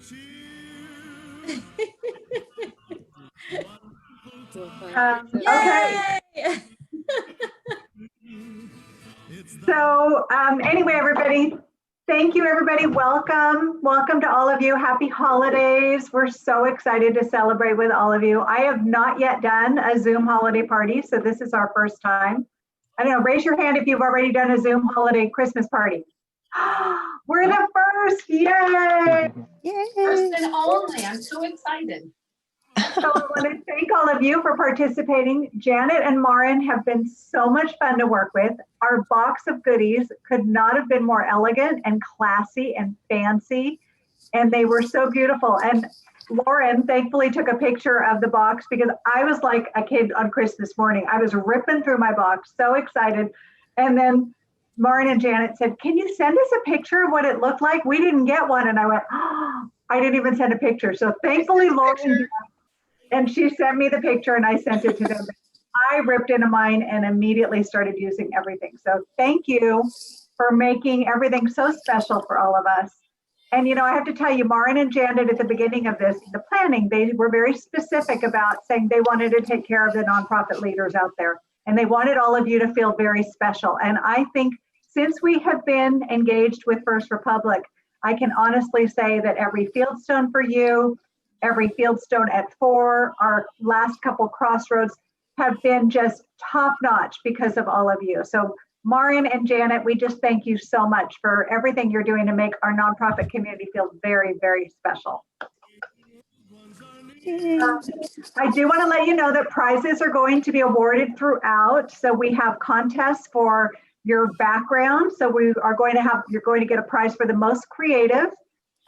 Okay. So anyway, everybody, thank you, everybody. Welcome. Welcome to all of you. Happy holidays. We're so excited to celebrate with all of you. I have not yet done a Zoom holiday party, so this is our first time. I don't know, raise your hand if you've already done a Zoom holiday Christmas party. We're the first, yay! Yay! First and only. I'm so excited. So I want to thank all of you for participating. Janet and Marin have been so much fun to work with. Our box of goodies could not have been more elegant and classy and fancy, and they were so beautiful. And Lauren thankfully took a picture of the box because I was like a kid on Christmas morning. I was ripping through my box, so excited. And then Marin and Janet said, "Can you send us a picture of what it looked like? We didn't get one." And I went, "Oh, I didn't even send a picture." So thankfully, Lauren, and she sent me the picture and I sent it to them. I ripped into mine and immediately started using everything. So thank you for making everything so special for all of us. And, you know, I have to tell you, Marin and Janet at the beginning of this, the planning, they were very specific about saying they wanted to take care of the nonprofit leaders out there. And they wanted all of you to feel very special. And I think since we have been engaged with First Republic, I can honestly say that every Fieldstone for you, every Fieldstone at 4, our last couple crossroads have been just top notch because of all of you. So Marin and Janet, we just thank you so much for everything you're doing to make our nonprofit community feel very, very special. I do want to let you know that prizes are going to be awarded throughout. So we have contests for your background. So we are going to have, you're going to get a prize for the most creative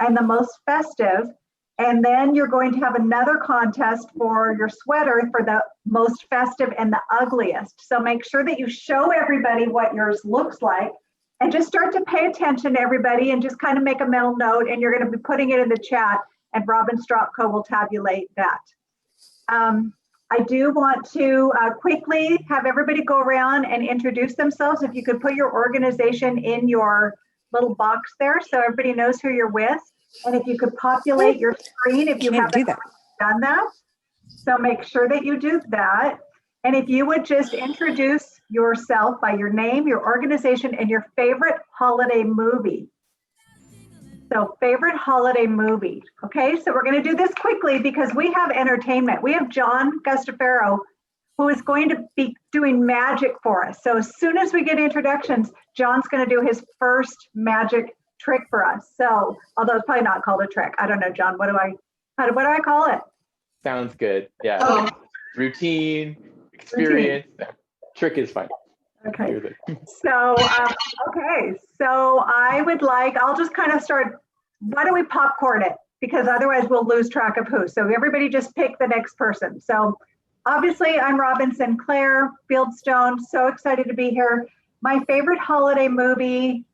and the most festive. And then you're going to have another contest for your sweater for the most festive and the ugliest. So make sure that you show everybody what yours looks like and just start to pay attention to everybody and just kind of make a mental note, and you're going to be putting it in the chat and Robin Stropko will tabulate that. I do want to quickly have everybody go around and introduce themselves. If you could put your organization in your little box there so everybody knows who you're with. And if you could populate your screen if you haven't done that. So make sure that you do that. And if you would just introduce yourself by your name, your organization, and your favorite holiday movie. So favorite holiday movie. Okay, so we're going to do this quickly because we have entertainment. We have John Gustafaro, who is going to be doing magic for us. So as soon as we get introductions, John's going to do his first magic trick for us. So, although it's probably not called a trick. I don't know, John, what do I call it? Sounds good. Yeah. Oh. Routine, experience. Routine. Trick is fine. Okay. So, okay. So I would like, I'll just kind of start, why don't we popcorn it? Because otherwise we'll lose track of who. So everybody just pick the next person. So obviously I'm Robin Sinclair, Fieldstone, so excited to be here. My favorite holiday movie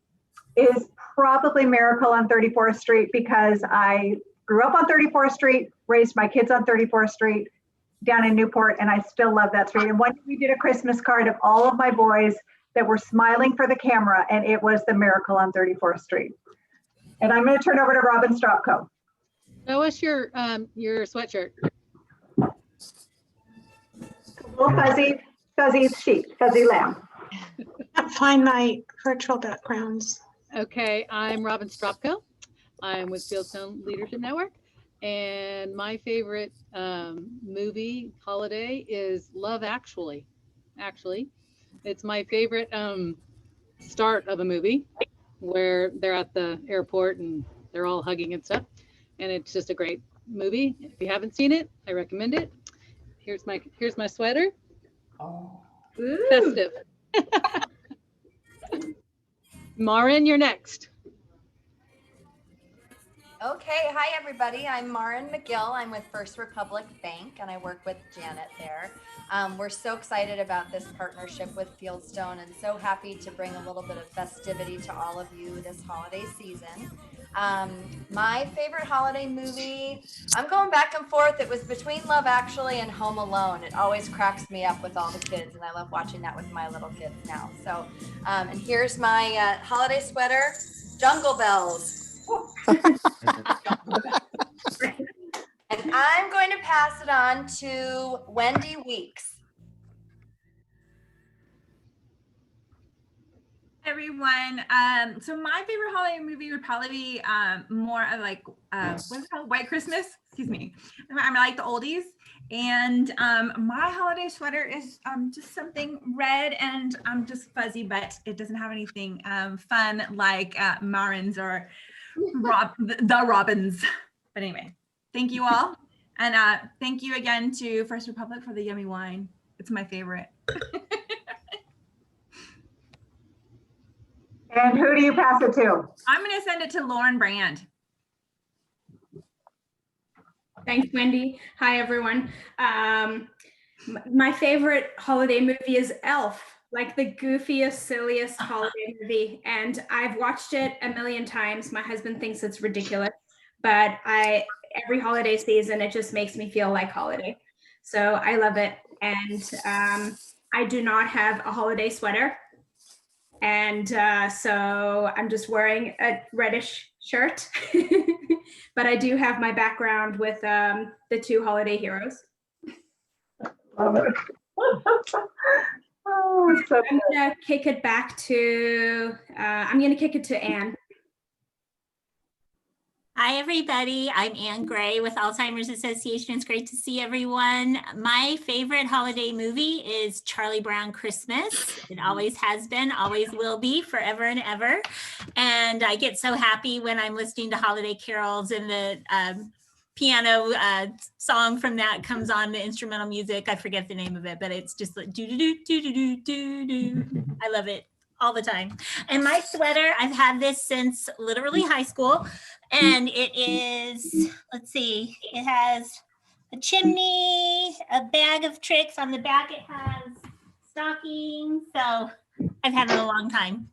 is probably Miracle on 34th Street because I grew up on 34th Street, raised my kids on 34th Street down in Newport, and I still love that street. And one day we did a Christmas card of all of my boys that were smiling for the camera, and it was the Miracle on 34th Street. And I'm going to turn over to Robin Stropko. Show us your sweatshirt. Little fuzzy sheep, fuzzy lamb. Can't find my virtual backgrounds. Okay, I'm Robin Stropko. I'm with Fieldstone Leadership Network, and my favorite movie holiday is Love Actually. Actually, it's my favorite start of a movie where they're at the airport and they're all hugging and stuff, and it's just a great movie. If you haven't seen it, I recommend it. Here's my sweater. Oh, festive. Marin, you're next. Okay, hi everybody. I'm Marin McGill. I'm with First Republic Bank and I work with Janet there. We're so excited about this partnership with Fieldstone and so happy to bring a little bit of festivity to all of you this holiday season. My favorite holiday movie, I'm going back and forth. It was between Love Actually and Home Alone. It always cracks me up with all the kids and I love watching that with my little kids now. So, and here's my holiday sweater, Jungle Bells. pass it on to Wendy Weeks. Everyone. So my favorite holiday movie would probably be more of like what's it called? White Christmas. Excuse me. I like the oldies. And my holiday sweater is just something red and just fuzzy, but it doesn't have anything fun like Marin's or the Robins. But anyway, thank you all. And thank you again to First Republic for the yummy wine. It's my favorite. And who do you pass it to? I'm going to send it to Lauren Brand. Thanks, Wendy. Hi, everyone. My favorite holiday movie is Elf, like the goofiest, silliest holiday movie. And I've watched it a million times. My husband thinks it's ridiculous, but every holiday season, it just makes me feel like holiday. So I love it. And I do not have a holiday sweater. And so I'm just wearing a reddish shirt, but I do have my background with the two holiday heroes. Love it. Oh, so I'm gonna kick it back to, Anne. Hi, everybody. I'm Anne Gray with Alzheimer's Association. It's great to see everyone. My favorite holiday movie is Charlie Brown Christmas. It always has been, always will be, forever and ever. And I get so happy when I'm listening to holiday carols and the piano song from that comes on, the instrumental music. I forget the name of it, but it's just like do-do-do-do-do-do-do. I love it all the time. And my sweater, I've had this since literally high school. And it is, let's see, it has a chimney, a bag of tricks. On the back, it has stockings. So I've had it a long time.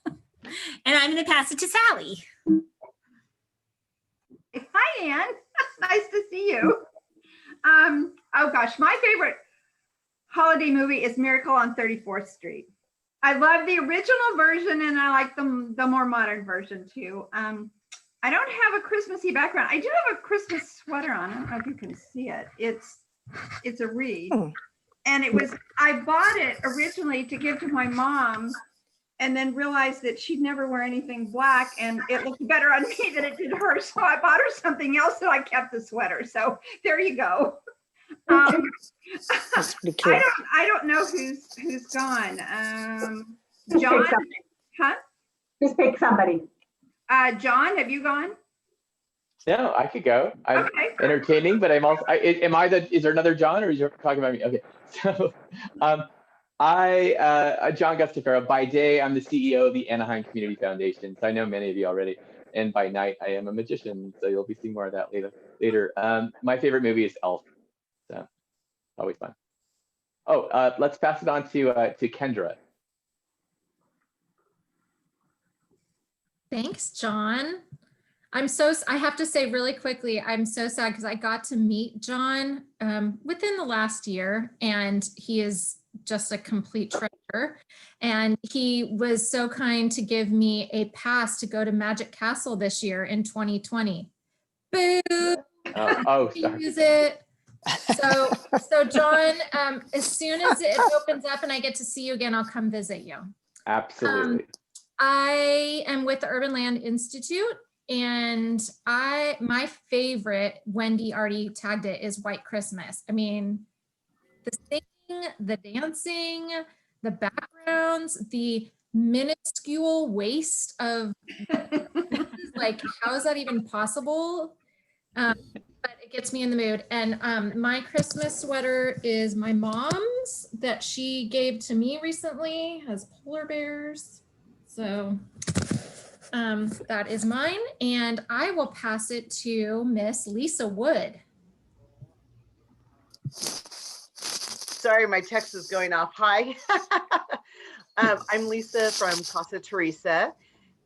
And I'm going to pass it to Sally. Hi, Anne. Nice to see you. Oh gosh, my favorite holiday movie is Miracle on 34th Street. I love the original version and I like the more modern version too. I don't have a Christmassy background. I do have a Christmas sweater on. I don't know if you can see it. It's a wreath. And I bought it originally to give to my mom and then realized that she'd never wear anything black and it looked better on me than it did her. So I bought her something else, so I kept the sweater. So there you go. That's pretty cute. I don't know who's gone. Just John, pick somebody. huh? Just pick somebody. John, have you gone? No, I could go. I'm Okay. entertaining, but I'm also, is there another John or is you talking about me? Okay. So, John Gustafaro, by day, I'm the CEO of the Anaheim Community Foundation. So I know many of you already. And by night, I am a magician. So you'll be seeing more of that later. My favorite movie is Elf. So always fun. Oh, let's pass it on to Kendra. Thanks, John. I have to say really quickly, I'm so sad because I got to meet John within the last year, and he is just a complete treasure. And he was so kind to give me a pass to go to Magic Castle this year in 2020. Boo! Sorry. Use it. So John, as soon as it opens up and I get to see you again, I'll come visit you. Absolutely. I am with the Urban Land Institute, and my favorite, Wendy already tagged it, is White Christmas. I mean, the singing, the dancing, the backgrounds, the minuscule waste of like, how is that even possible? But it gets me in the mood. And my Christmas sweater is my mom's that she gave to me recently, has polar bears. So that is mine, and I will pass it to Miss Lisa Wood. Sorry, my text is going off. Hi, I'm Lisa from Casa Teresa,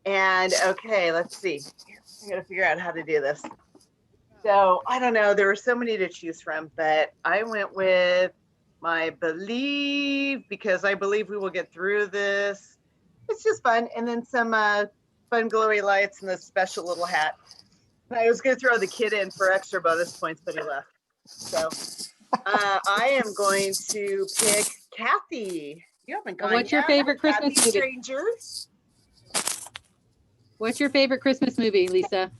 and okay, let's see. I gotta figure out how to do this. So I don't know, there were so many to choose from, but I went with my Believe, because I believe we will get through this. It's just fun. And then some fun glowy lights and this special little hat. I was going to throw the kid in for extra bonus points, but he left. So I am going to pick Kathy. You haven't gone What's your yet. favorite Christmas Kathy movie? Stranger. What's your favorite Christmas movie, Lisa?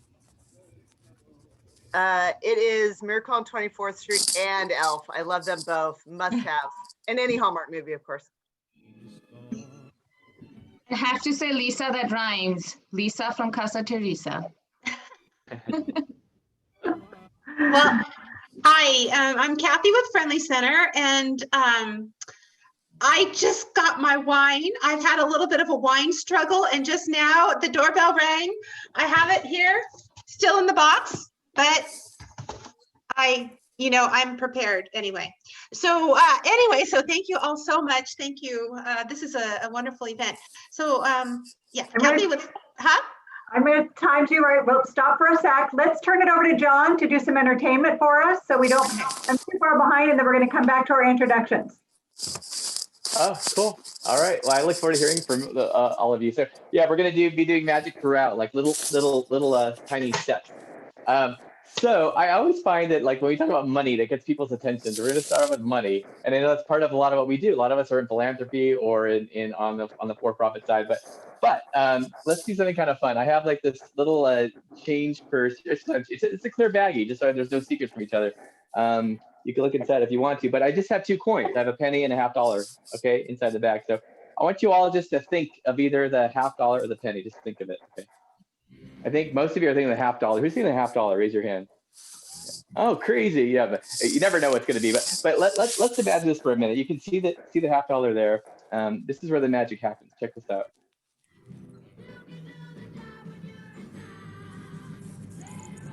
It is Miracle on 24th Street and Elf. I love them both. Must have. And any Hallmark movie, of course. I have to say Lisa that rhymes. Lisa from Casa Teresa. Well, hi, I'm Kathy with Friendly Center, and I just got my wine. I've had a little bit of a wine struggle, and just now the doorbell rang. I have it here, still in the box, but I'm prepared anyway. So so thank you all so much. Thank you. This is a wonderful event. So yeah, Kathy with, huh? I'm going to time you right. Well, stop for a sec. Let's turn it over to John to do some entertainment for us so we don't, I'm too far behind, and then we're going to come back to our introductions. Oh, cool. All right. Well, I look forward to hearing from all of you. So yeah, we're going to be doing magic throughout, like little tiny steps. So I always find that like when we talk about money, that gets people's attention. So we're going to start with money, and I know that's part of a lot of what we do. A lot of us are in philanthropy or in on the for-profit side, but let's do something kind of fun. I have like this little change purse. It's a clear baggie, just so there's no secrets from each other. You can look inside if you want to, but I just have 2 coins. I have a penny and a $50, okay, inside the bag. So I want you all just to think of either the $50 or the penny. Just think of it, okay? I think most of you are thinking the $50. Who's thinking the $50? Raise your hand. Oh, crazy! Yeah, but you never know what's going to be. But let's imagine this for a minute. You can see the $50 there. This is where the magic happens. Check this out.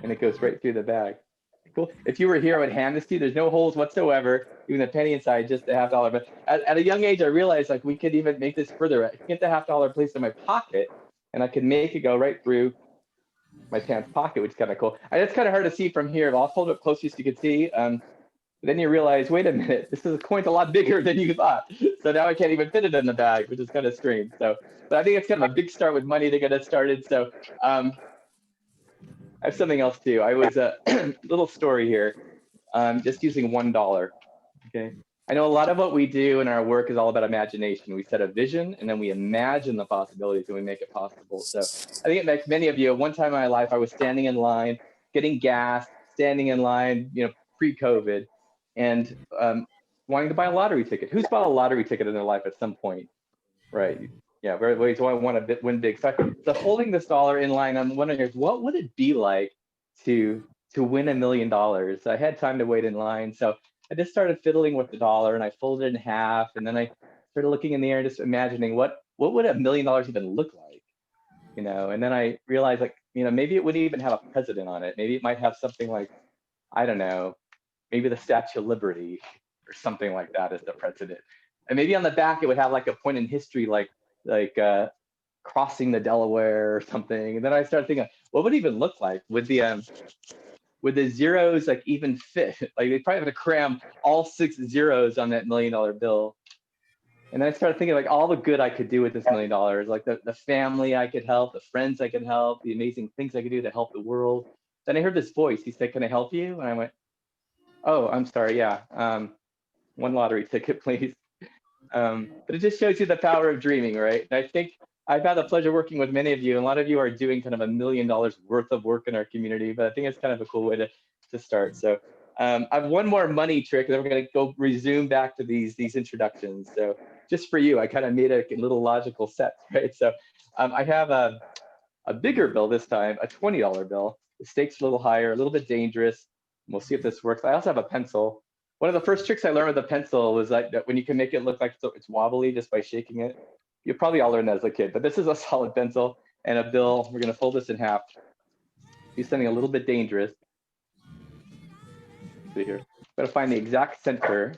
And it goes right through the bag. Cool. If you were here, I would hand this to you. There's no holes whatsoever. Even the penny inside, just the $50. But at a young age, I realized like we could even make this further. I could get the $50 placed in my pocket, and I could make it go right through my pants pocket, which is kind of cool. It's kind of hard to see from here, but I'll hold it closer so you can see. But then you realize, wait a minute, this is a coin a lot bigger than you thought. So now I can't even fit it in the bag, which is kind of strange. So, but I think it's kind of a big start with money to get us started. So I have something else too. I was a little story here, just using $1. Okay. I know a lot of what we do in our work is all about imagination. We set a vision and then we imagine the possibilities and we make it possible. So I think it makes many of you, one time in my life, I was standing in line, getting gas, standing in line, pre-COVID, and wanting to buy a lottery ticket. Who's bought a lottery ticket in their life at some point? Right. Yeah, very ways I want to win big. So holding this dollar in line, I'm wondering, what would it be like to win $1 million? I had time to wait in line. So I just started fiddling with the dollar and I folded it in half, and then I started looking in the air and just imagining what would $1 million even look like, and then I realized maybe it wouldn't even have a president on it. Maybe it might have something like, I don't know, maybe the Statue of Liberty or something like that as the president. And maybe on the back it would have like a point in history like crossing the Delaware or something. And then I started thinking, what would it even look like? Would the zeros like even fit? Like they probably have to cram all 6 zeros on that $1 million bill. And then I started thinking like all the good I could do with this $1 million, like the family I could help, the friends I could help, the amazing things I could do to help the world. Then I heard this voice. He said, "Can I help you?" And I went, "Oh, I'm sorry. Yeah. 1 lottery ticket, please." But it just shows you the power of dreaming, right? And I think I've had the pleasure working with many of you, and a lot of you are doing kind of $1 million worth of work in our community, but I think it's kind of a cool way to start. So I have one more money trick, and then we're going to go resume back to these introductions. So just for you, I kind of made a little logical set, right? So I have a bigger bill this time, a $20 bill. The stakes a little higher, a little bit dangerous. We'll see if this works. I also have a pencil. One of the first tricks I learned with the pencil was like that when you can make it look like it's wobbly just by shaking it. You probably all learned that as a kid, but this is a solid pencil and a bill. We're going to fold this in half. Do something a little bit dangerous. See here. I'm going to find the exact center.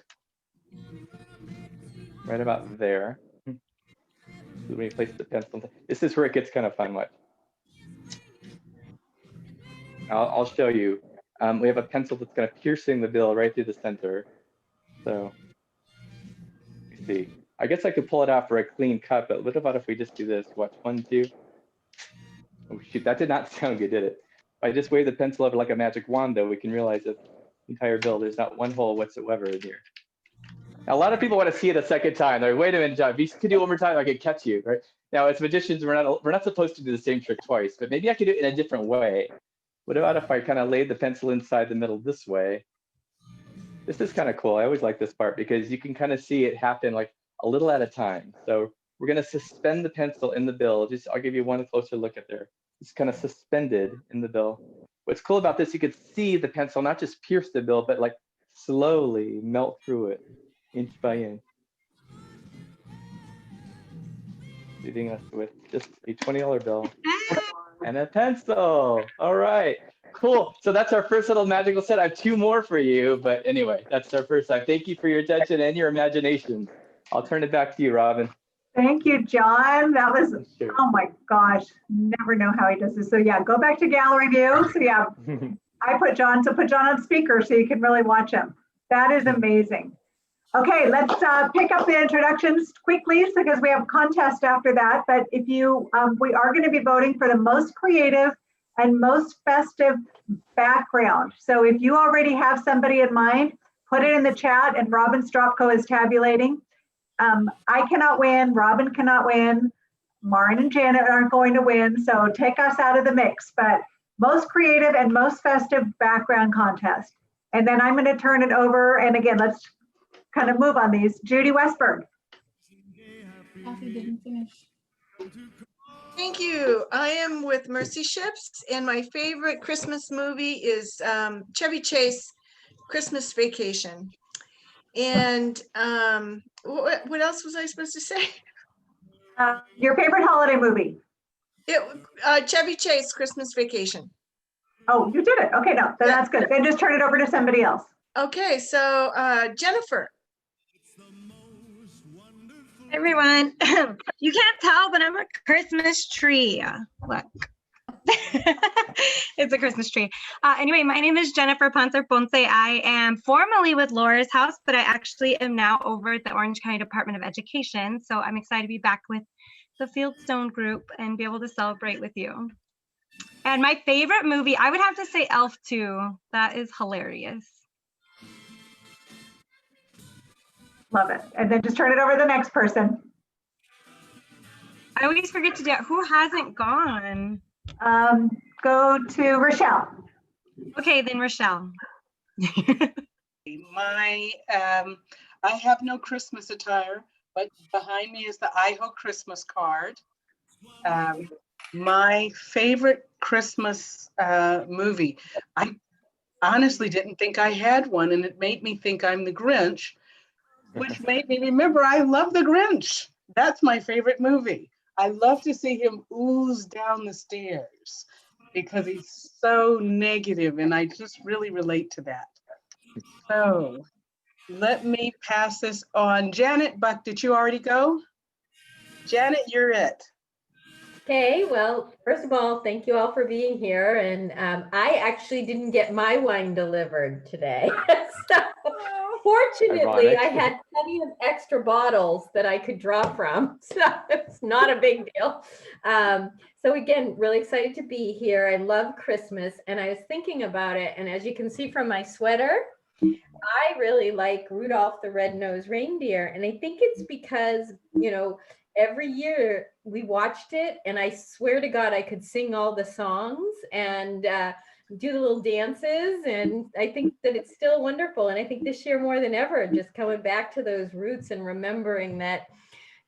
Right about there. Let me place the pencil. This is where it gets kind of fun. What? I'll show you. We have a pencil that's kind of piercing the bill right through the center. So, you see. I guess I could pull it out for a clean cut, but what about if we just do this? Watch, 1, 2. Oh shoot, that did not sound good, did it? If I just wave the pencil over like a magic wand, though, we can realize that entire bill. There's not one hole whatsoever in here. Now, a lot of people want to see it a second time. They're like, wait a minute, John, if you could do it one more time, I could catch you, right? Now, as magicians, we're not supposed to do the same trick twice, but maybe I could do it in a different way. What about if I kind of laid the pencil inside the middle this way? This is kind of cool. I always like this part because you can kind of see it happen like a little at a time. So we're going to suspend the pencil in the bill. I'll give you one closer look at there. It's kind of suspended in the bill. What's cool about this, you could see the pencil not just pierce the bill, but like slowly melt through it, inch by inch. Leaving us with just a $20 bill and a pencil. All right, cool. So that's our first little magical set. I have 2 more for you, but anyway, that's our first time. Thank you for your attention and your imagination. I'll turn it back to you, Robin. Thank you, John. That was, Sure. oh my gosh, never know how he does this. So yeah, go back to gallery view. So yeah, I put John on speaker so you can really watch him. That is amazing. Okay, let's pick up the introductions quickly because we have a contest after that. But if you, we are going to be voting for the most creative and most festive background. So if you already have somebody in mind, put it in the chat and Robin Stropko is tabulating. I cannot win, Robin cannot win, Maren and Janet aren't going to win, so take us out of the mix, but most creative and most festive background contest. And then I'm going to turn it over, and again, let's kind of move on these. Judy Westberg. Kathy didn't finish. Thank you. I am with Mercy Ships, and my favorite Christmas movie is Chevy Chase, Christmas Vacation. And what else was I supposed to say? Your favorite holiday movie? Chevy Chase, Christmas Vacation. Oh, you did it. Okay, no, then that's good. Then just turn it over to somebody else. Okay, so Jennifer. Everyone, you can't tell, but I'm a Christmas tree. Look. It's a Christmas tree. Anyway, my name is Jennifer Ponce Ponce. I am formerly with Laura's House, but I actually am now over at the Orange County Department of Education. So I'm excited to be back with the Fieldstone group and be able to celebrate with you. And my favorite movie, I would have to say Elf 2. That is hilarious. Love it. And then just turn it over to the next person. I always forget to do it. Who hasn't gone? Go to Rochelle. Okay, then Rochelle. I have no Christmas attire, but behind me is the Idaho Christmas card. My favorite Christmas movie. I honestly didn't think I had one, and it made me think I'm the Grinch, which made me remember I love the Grinch. That's my favorite movie. I love to see him ooze down the stairs because he's so negative, and I just really relate to that. So let me pass this on. Janet Buck, did you already go? Janet, you're it. Okay, well, first of all, thank you all for being here. And I actually didn't get my wine delivered today. So fortunately, I had plenty of extra bottles that I could draw from. So it's not a big deal. So again, really excited to be here. I love Christmas, and I was thinking about it. And as you can see from my sweater, I really like Rudolph the Red-Nosed Reindeer. And I think it's because, you know, every year we watched it, and I swear to God, I could sing all the songs and do the little dances. And I think that it's still wonderful. And I think this year more than ever, just coming back to those roots and remembering that,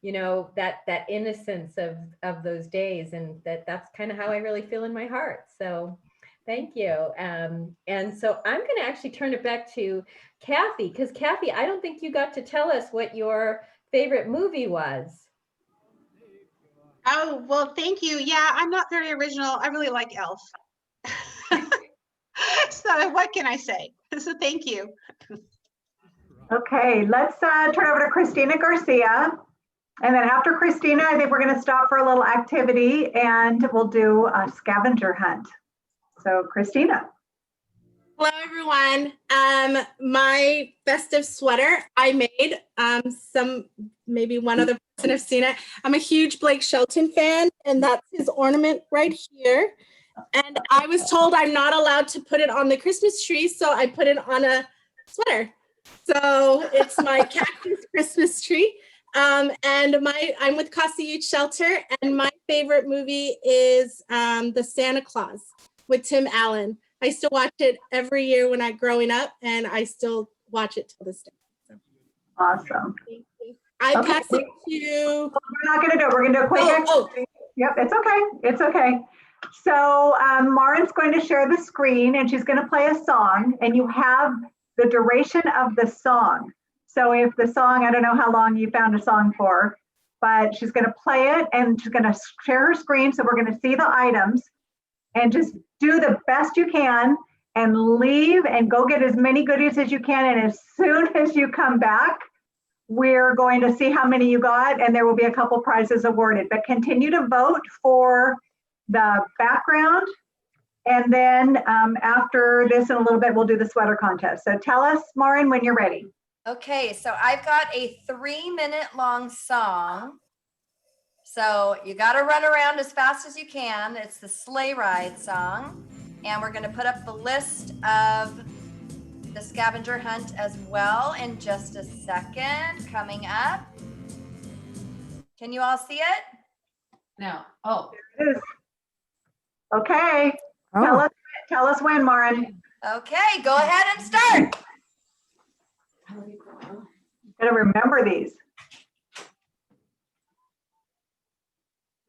you know, that innocence of those days. And that's kind of how I really feel in my heart. So thank you. And so I'm going to actually turn it back to Kathy, because Kathy, I don't think you got to tell us what your favorite movie was. Oh, well, thank you. Yeah, I'm not very original. I really like Elf. So what can I say? So thank you. Okay, let's turn over to Christina Garcia. And then after Christina, I think we're going to stop for a little activity and we'll do a scavenger hunt. So Christina. Hello, everyone. My festive sweater I made. Maybe one other person have seen it. I'm a huge Blake Shelton fan, and that's his ornament right here. And I was told I'm not allowed to put it on the Christmas tree, so I put it on a sweater. So it's my cactus Christmas tree. And I'm with Casa Youth Shelter, and my favorite movie is The Santa Claus with Tim Allen. I still watch it every year when I'm growing up, and I still watch it to this day. So. Awesome. I Okay. pass it to. We're not going to do it. We're going to do a quick. Yep, it's okay. It's okay. So Marin's going to share the screen, and she's going to play a song, and you have the duration of the song. So if the song, I don't know how long you found a song for, but she's going to play it, and she's going to share her screen. So we're going to see the items, and just do the best you can and leave and go get as many goodies as you can. And as soon as you come back, we're going to see how many you got, and there will be a couple prizes awarded. But continue to vote for the background. And then after this in a little bit, we'll do the sweater contest. So tell us, Maureen, when you're ready. Okay, so I've got a 3-minute long song. So you got to run around as fast as you can. It's the Sleigh Ride song. And we're going to put up the list of the scavenger hunt as well in just a second. Coming up. Can you all see it? No. Oh. There it is. Okay. Tell us when, Maureen. Okay, go ahead and start. Gotta remember these.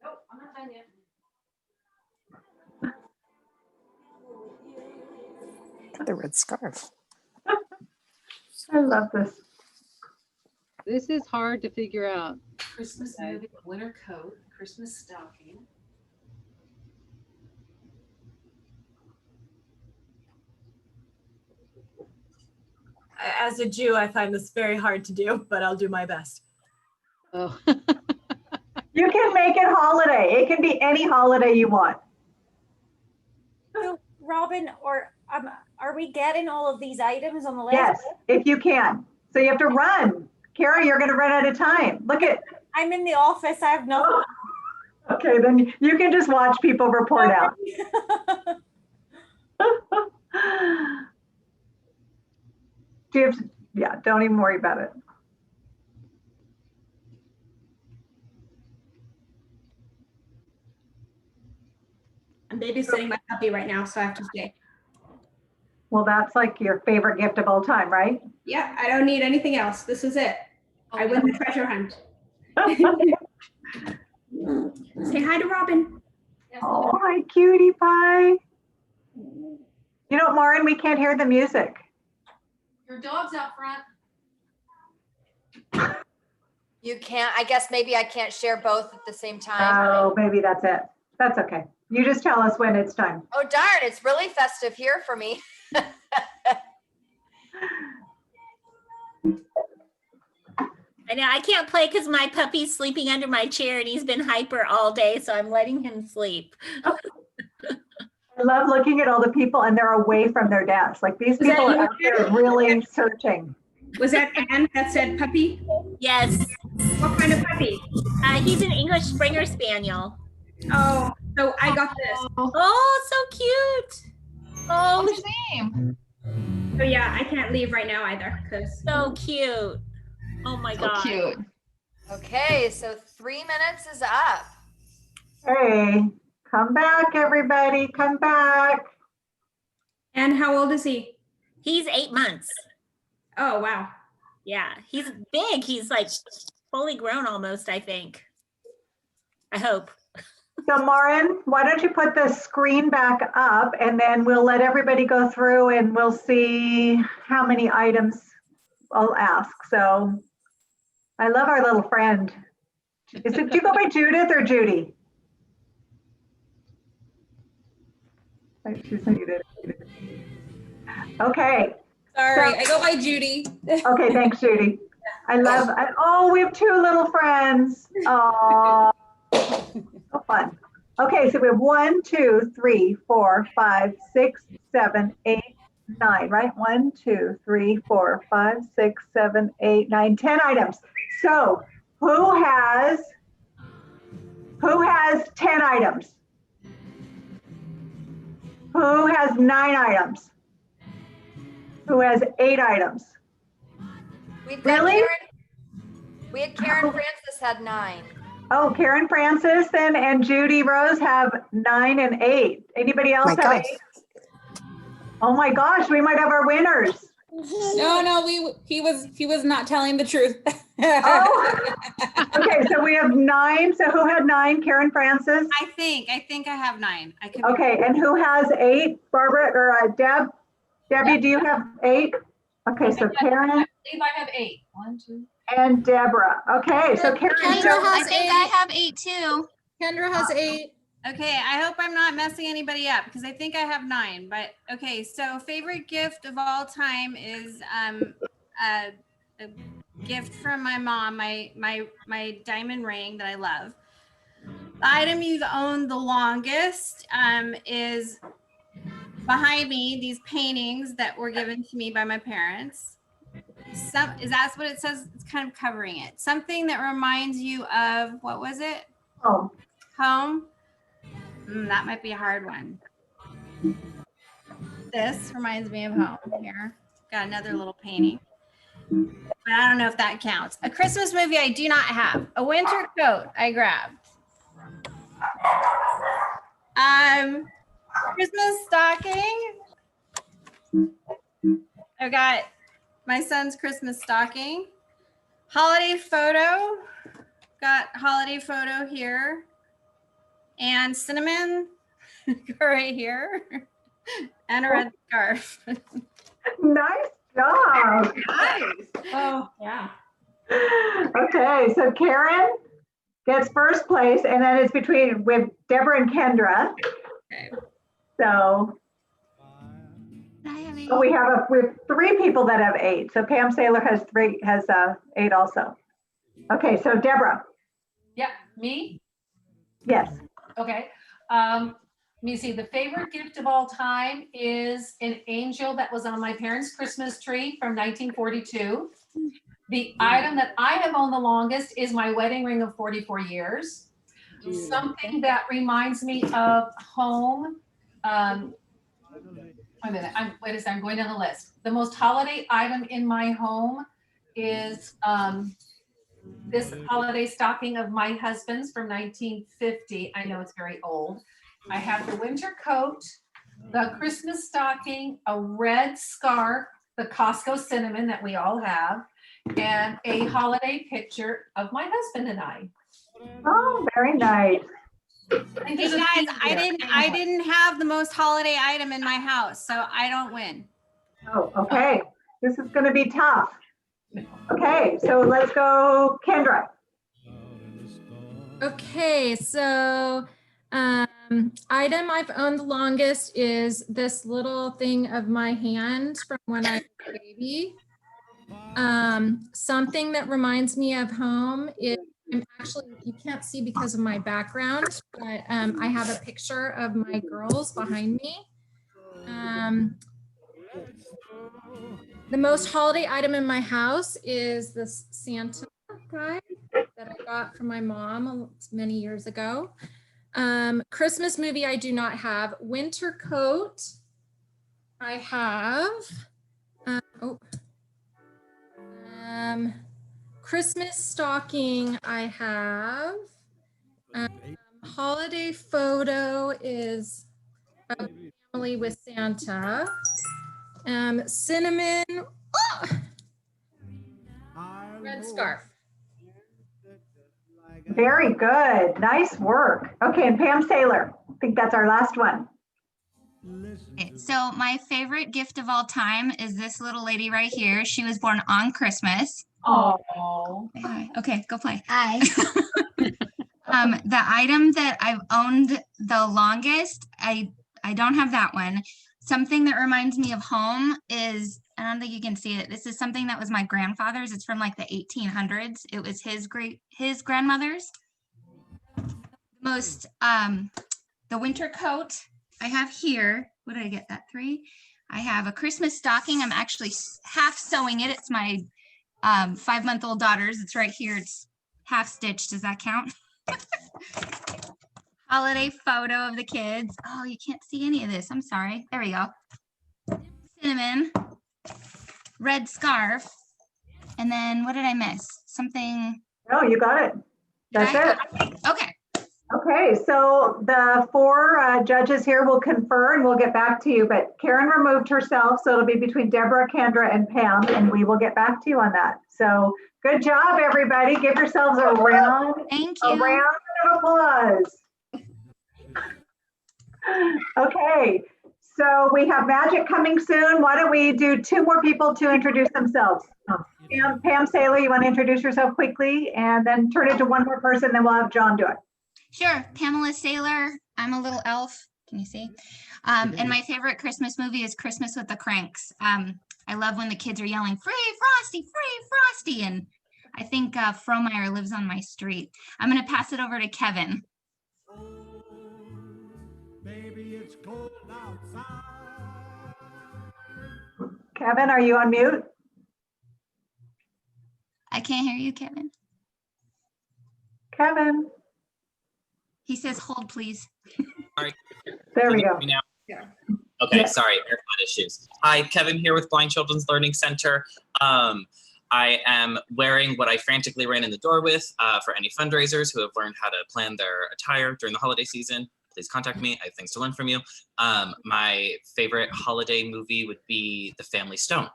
Nope, I'm not done yet. The red scarf. I love this. This is hard to figure out. Christmas movie, winter coat, Christmas stocking. As a Jew, I find this very hard to do, but I'll do my best. Oh. You can make it holiday. It can be any holiday you want. So, Robin, are we getting all of these items on the list? Yes, if you can. So you have to run. Kara, you're going to run out of time. Look at. I'm in the office. I have no. Okay, then you can just watch people report out. Do you have to, yeah, don't even worry about it. I'm babysitting my puppy right now, so I have to stay. Well, that's like your favorite gift of all time, right? Yeah, I don't need anything else. This is it. I win the treasure hunt. Say hi to Robin. Oh, hi, cutie pie. You know, Maureen, we can't hear the music. Your dog's out front. You can't, I guess maybe I can't share both at the same time. Oh, maybe that's it. That's okay. You just tell us when it's time. Oh, darn, it's really festive here for me. I know I can't play because my puppy's sleeping under my chair and he's been hyper all day, so I'm letting him sleep. I love looking at all the people and they're away from their desks. Like these people are out there really searching. Was that Anne that said puppy? Yes. What kind of puppy? He's an English Springer Spaniel. Oh, so I got this. Oh, so cute. Oh, What's his name? So yeah, I can't leave right now either because so cute. Oh my God. Cute. Okay, so 3 minutes is up. Hey, come back, everybody. Come back. And how old is he? He's 8 months. Oh, wow. Yeah, he's big. He's like fully grown almost, I think. I hope. So Maureen, why don't you put the screen back up and then we'll let everybody go through and we'll see how many items I'll ask. So I love our little friend. Do you go by Judith or Judy? She's muted. Okay. Sorry, I go by Judy. Okay, thanks, Judy. Oh, we have 2 little friends. Oh, so fun. Okay, so we have 1, 2, 3, 4, 5, 6, 7, 8, 9, right? 1, 2, 3, 4, 5, 6, 7, 8, 9, 10 items. So who has 10 items? has 9 items? Who has 8 items? We've got Really? We had Karen Francis had 9. Oh, Karen Francis then and Judy Rose have 9 and 8. Anybody else My have God. 8? Oh my gosh, we might have our winners. No, he was not telling the truth. Oh, okay, so we have 9. So who had 9? Karen Francis? I think I have 9. I could. Okay, and who has 8? Barbara or Deb? Debbie, do you have 8? Okay, so Karen I believe I have 8. 1, 2. and Deborah. Okay, so Karen. I think I have 8 too. Kendra has 8. Okay, I hope I'm not messing anybody up because I think I have 9. But okay, so favorite gift of all time is a gift from my mom, my diamond ring that I love. The item you've owned the longest is behind me. These paintings that were given to me by my parents. Is that what it says? It's kind of covering it. Something that reminds you of, what was it? Home. Home. That might be a hard one. This reminds me of home here. Got another little painting. But I don't know if that counts. A Christmas movie I do not have. A winter coat I grabbed. Christmas stocking. I've got my son's Christmas stocking. Holiday photo. Got holiday photo here. And cinnamon right here. And a red scarf. Nice job. Nice. Oh, yeah. Okay, so Karen gets first place, and then it's between with Deborah and Kendra. Okay. So we have 3 people that have 8. So Pam Saylor has 8 also. Okay, so Deborah. Yeah, me? Yes. Okay. Let me see. The favorite gift of all time is an angel that was on my parents' Christmas tree from 1942. The item that I have owned the longest is my wedding ring of 44 years. Something that reminds me of home. Wait a minute. I'm going down the list. The most holiday item in my home is this holiday stocking of my husband's from 1950. I know it's very old. I have the winter coat, the Christmas stocking, a red scarf, the Costco cinnamon that we all have, and a holiday picture of my husband and I. Oh, very nice. Hey guys, I didn't have the most holiday item in my house, so I don't win. Oh, okay. This is going to be tough. Okay, so let's go, Kendra. Okay, so item I've owned the longest is this little thing of my hand from when I was a baby. Something that reminds me of home is, I'm actually, you can't see because of my background, but I have a picture of my girls behind me. The most holiday item in my house is this Santa guy that I got from my mom many years ago. Christmas movie I do not have. Winter coat I have. Christmas stocking I have. Holiday photo is a family with Santa. Cinnamon. Red scarf. Very good. Nice work. Okay, and Pam Saylor. I think that's our last one. Okay, so my favorite gift of all time is this little lady right here. She was born on Christmas. Oh. Hi. Okay, go play. Hi. The item that I've owned the longest, I don't have that one. Something that reminds me of home is, I don't think you can see it. This is something that was my grandfather's. It's from like the 1800s. It was his grandmother's. The winter coat I have here. What did I get? That 3. I have a Christmas stocking. I'm actually half sewing it. It's my 5-month-old daughter's. It's right here. It's half stitched. Does that count? holiday photo of the kids. Oh, you can't see any of this. I'm sorry. There we go. Cinnamon, red scarf, and then what did I miss? Something. No, you got it. That's it. Okay. Okay, so the 4 judges here will confer and we'll get back to you, but Karen removed herself, so it'll be between Deborah, Kendra, and Pam, and we will get back to you on that. So good job, everybody. Give yourselves a round, a round of applause. Okay, so we have Magic coming soon. Why don't we do 2 more people to introduce themselves? Pam Saylor, you want to introduce yourself quickly and then turn it to 1 more person, then we'll have John do it. Sure. Pamela Saylor. I'm a little elf. Can you see? And my favorite Christmas movie is Christmas with the Cranks. I love when the kids are yelling, free Frosty, and I think Frohmeyer lives on my street. I'm going to pass it over to Kevin. Kevin, are you on mute? I can't hear you, Kevin. Kevin. He says, hold, please. Sorry. There we go. Okay, Yeah. sorry, AirPod issues. Hi, Kevin here with Blind Children's Learning Center. I am wearing what I frantically ran in the door with for any fundraisers who have learned how to plan their attire during the holiday season. Please contact me. I have things to learn from you. My favorite holiday movie would be The Family Stone.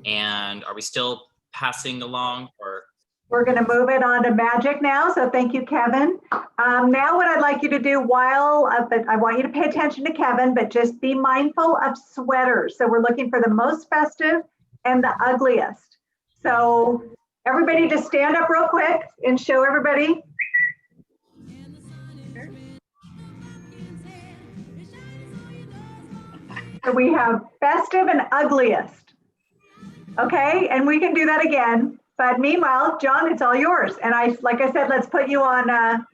And are we still passing along or? We're going to move it on to Magic now. So thank you, Kevin. Now what I'd like you to do but I want you to pay attention to Kevin, but just be mindful of sweaters. So we're looking for the most festive and the ugliest. So everybody just stand up real quick and show everybody. So we have festive and ugliest. Okay, and we can do that again. But meanwhile, John, it's all yours. And like I said, let's put you on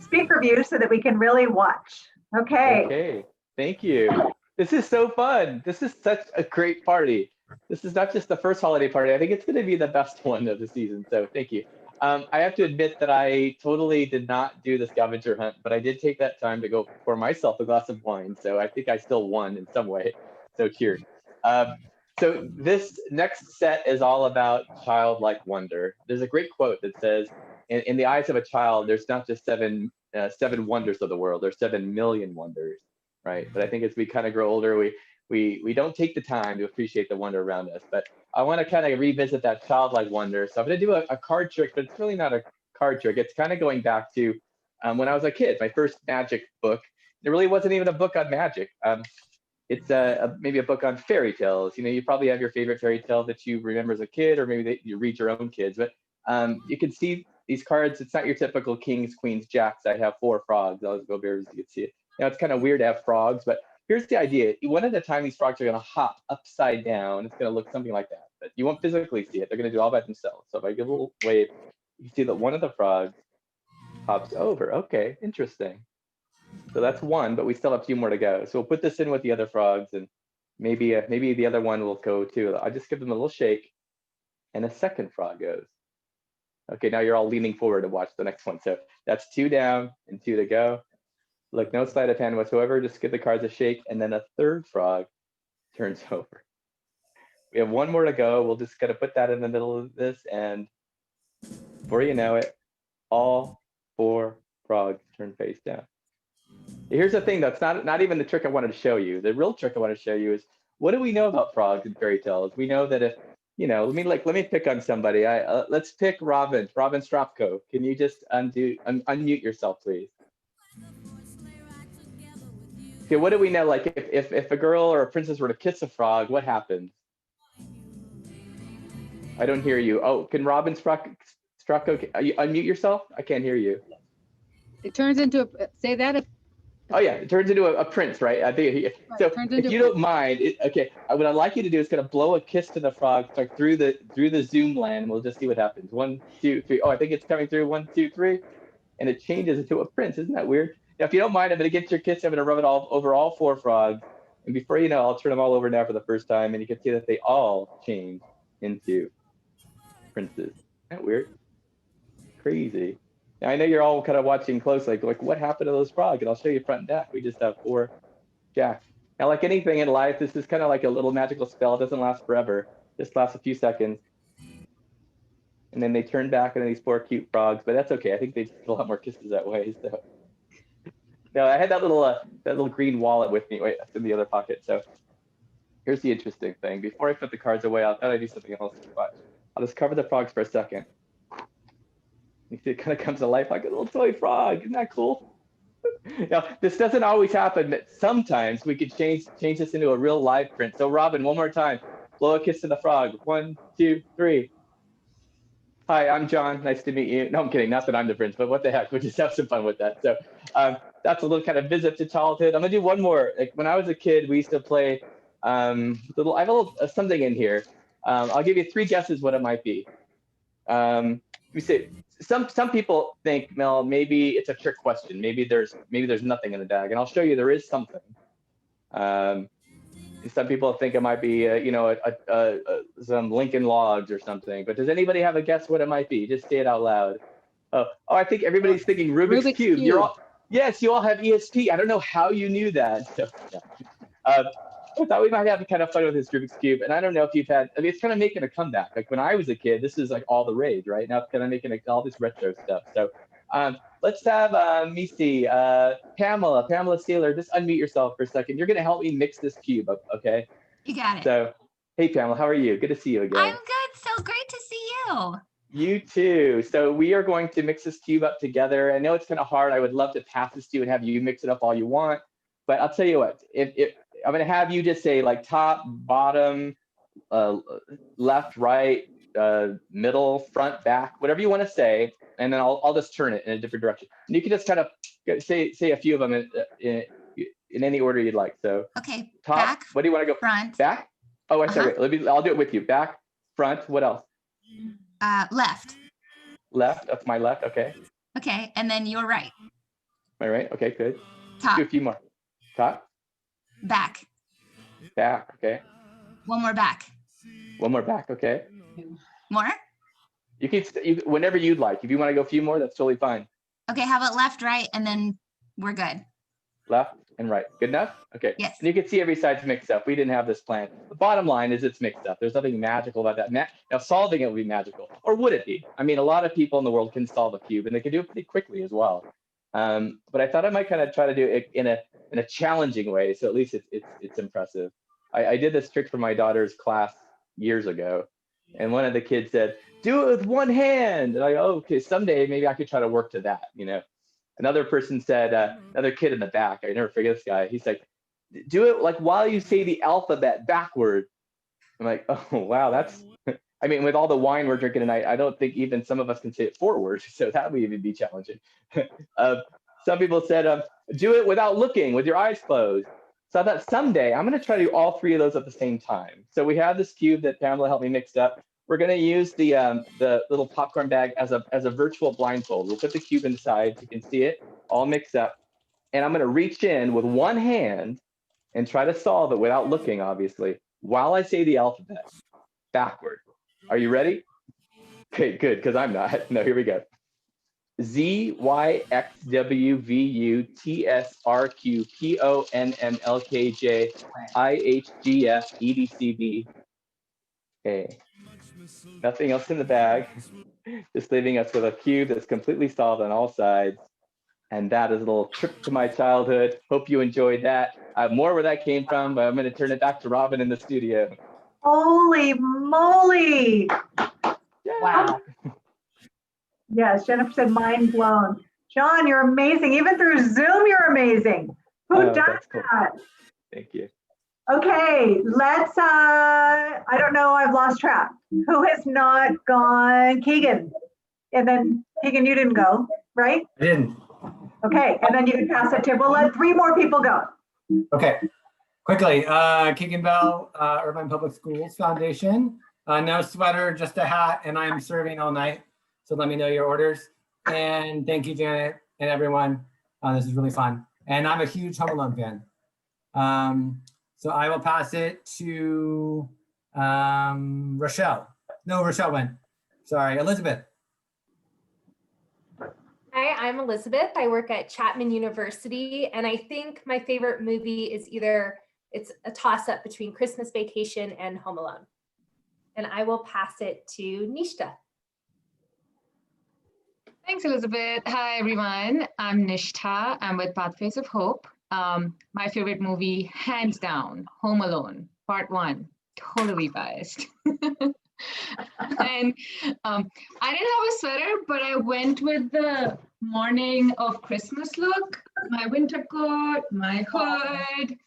speaker view so that we can really watch. Okay. Okay, thank you. This is so fun. This is such a great party. This is not just the first holiday party. I think it's going to be the best one of the season. So thank you. I have to admit that I totally did not do the scavenger hunt, but I did take that time to go pour myself a glass of wine. So I think I still won in some way. So cheers. So this next set is all about childlike wonder. There's a great quote that says, in the eyes of a child, there's not just seven wonders of the world, there's 7 million wonders, right? But I think as we kind of grow older, we don't take the time to appreciate the wonder around us. But I want to kind of revisit that childlike wonder. So I'm going to do a card trick, but it's really not a card trick. It's kind of going back to when I was a kid, my first magic book. There really wasn't even a book on magic. It's maybe a book on fairy tales. You know, you probably have your favorite fairy tale that you remember as a kid, or maybe that you read your own kids. But you can see these cards. It's not your typical kings, queens, jacks. I have 4 frogs. I'll go bears. You can see it. Now it's kind of weird to have frogs, but here's the idea. One at a time, these frogs are going to hop upside down. It's going to look something like that, but you won't physically see it. They're going to do all by themselves. So if I give a little wave, you can see that one of the frogs hops over. Okay, interesting. So that's one, but we still have a few more to go. So we'll put this in with the other frogs, and maybe the other one will go too. I'll just give them a little shake, and a second frog goes. Okay, now you're all leaning forward to watch the next one. So that's 2 down and 2 to go. Look, no sleight of hand whatsoever. Just give the cards a shake, and then a third frog turns over. We have 1 more to go. We'll just kind of put that in the middle of this, and before you know it, all 4 frogs turn face down. Here's the thing, that's not even the trick I wanted to show you. The real trick I want to show you is, what do we know about frogs and fairy tales? We know that if, you know, let me pick on somebody. Let's pick Robin Stropko. Can you just unmute yourself, please? Okay, what do we know? Like if a girl or a princess were to kiss a frog, what happens? I don't hear you. Oh, can Robin Stropko, unmute yourself? I can't hear you. It turns into say that. Oh yeah, it turns into a prince, right? I think so. If you don't mind, okay, what I'd like you to do is kind of blow a kiss to the frog, like through the Zoom land. We'll just see what happens. 1, 2, 3. Oh, I think it's coming through. 1, 2, 3, and it changes into a prince. Isn't that weird? Now, if you don't mind, I'm gonna get your kiss. I'm gonna rub it all over all 4 frogs, and before you know, I'll turn them all over now for the first time, and you can see that they all change into princes. Isn't that weird? Crazy. Now, I know you're all kind of watching closely, like what happened to those frogs? And I'll show you front and back. We just have 4 jacks. Now, like anything in life, this is kind of like a little magical spell. It doesn't last forever. Just lasts a few seconds. And then they turn back into these 4 cute frogs, but that's okay. I think they get a lot more kisses that way. So, no, I had that little green wallet with me. Wait, that's in the other pocket. So, here's the interesting thing. Before I put the cards away, I thought I'd do something else. But I'll just cover the frogs for a second. You see, it kind of comes to life like a little toy frog. Isn't that cool? Now, this doesn't always happen, but sometimes we could change this into a real live print. So, Robin, one more time. Blow a kiss to the frog. 1, 2, 3. Hi, I'm John. Nice to meet you. No, I'm kidding. Not that I'm the prince, but what the heck? We'll just have some fun with that. So that's a little kind of visit to childhood. I'm gonna do one more. Like when I was a kid, we used to play I have a little something in here. I'll give you 3 guesses what it might be. We say some people think, Mel, maybe it's a trick question. Maybe there's nothing in the bag, and I'll show you there is something. Some people think it might be, some Lincoln Logs or something. But does anybody have a guess what it might be? Just say it out loud. Oh, I think everybody's thinking Rubik's Cube. Yes, you all have ESP. I don't know how you knew that. So, yeah. I thought we might have kind of fun with this Rubik's Cube. And I don't know if you've had, it's kind of making a comeback. Like when I was a kid, this is like all the rage, right? Now it's kind of making all this retro stuff. So let's have, Pamela Steeler, just unmute yourself for a second. You're going to help me mix this cube up, okay? You got it. So, hey, Pamela, how are you? Good to see you again. I'm good. So great to see you. You too. So we are going to mix this cube up together. I know it's kind of hard. I would love to pass this to you and have you mix it up all you want. But I'll tell you what, if I'm going to have you just say like top, bottom, left, right, middle, front, back, whatever you want to say. And then I'll just turn it in a different direction. And you can just kind of say a few of them in any order you'd like. So okay, top, back, what do you want to go? Front. Back? Oh, I sorry. I'll do it with you. Back, front, what else? Left. Left, that's my left, okay. Okay, and then your right. My right, okay, good. Top. Do a few more. Top. Back. Back, okay. One more back. One more back, okay. More? You can, whenever you'd like. If you want to go a few more, that's totally fine. Okay, how about left, right, and then we're good. Left and right. Good enough? Okay. Yes. And you can see every side's mixed up. We didn't have this plan. The bottom line is it's mixed up. There's nothing magical about that. Now, solving it would be magical. Or would it be? I mean, a lot of people in the world can solve a cube, and they can do it pretty quickly as well. But I thought I might kind of try to do it in a challenging way, so at least it's impressive. I did this trick for my daughter's class years ago, and one of the kids said, "Do it with one hand." And I go, "Oh, okay, someday maybe I could try to work to that, you know." Another person said, another kid in the back, I never forget this guy. He's like, "Do it like while you say the alphabet backward." I'm like, "Oh wow, that's." I mean, with all the wine we're drinking tonight, I don't think even some of us can say it forward, so that would even be challenging. Some people said, "Do it without looking, with your eyes closed." So I thought someday I'm going to try to do all 3 of those at the same time. So we have this cube that Pamela helped me mix up. We're going to use the little popcorn bag as a virtual blindfold. We'll put the cube inside so you can see it all mixed up. And I'm going to reach in with one hand and try to solve it without looking, obviously, while I say the alphabet backward. Are you ready? Okay, good, because I'm not. No, here we go. Z, Y, X, W, V, U, T, S, R, Q, P, O, N, M, L, K, J, I, H, G, F, E, D, C, B. Okay. Nothing else in the bag. Just leaving us with a cube that's completely solved on all sides. And that is a little trip to my childhood. Hope you enjoyed that. I have more where that came from, but I'm going to turn it back to Robin in the studio. Holy moly. Wow. Yes, Jennifer said mind blown. John, you're amazing. Even through Zoom, you're amazing. Who does cool. that? Thank you. Okay, let's, I don't know, I've lost track. Who has not gone? Keegan. And then Keegan, you didn't go, right? I didn't. Okay, and then you can pass it to, we'll let 3 more people go. Okay, quickly, Keegan Bell, Irvine Public Schools Foundation. No sweater, just a hat, and I'm serving all night. So let me know your orders. And thank you, Janet and everyone. This is really fun. And I'm a huge Home Alone fan. So I will pass it to Rochelle. No, Rochelle went. Sorry, Elizabeth. Hi, I'm Elizabeth. I work at Chapman University, and I think my favorite movie is it's a toss-up between Christmas Vacation and Home Alone. And I will pass it to Nishta. Thanks, Elizabeth. Hi, everyone. I'm Nishtha. I'm with Pathways of Hope. My favorite movie, hands down, Home Alone, Part 1. Totally biased. And I didn't have a sweater, but I went with the morning of Christmas look, my winter coat, my hood,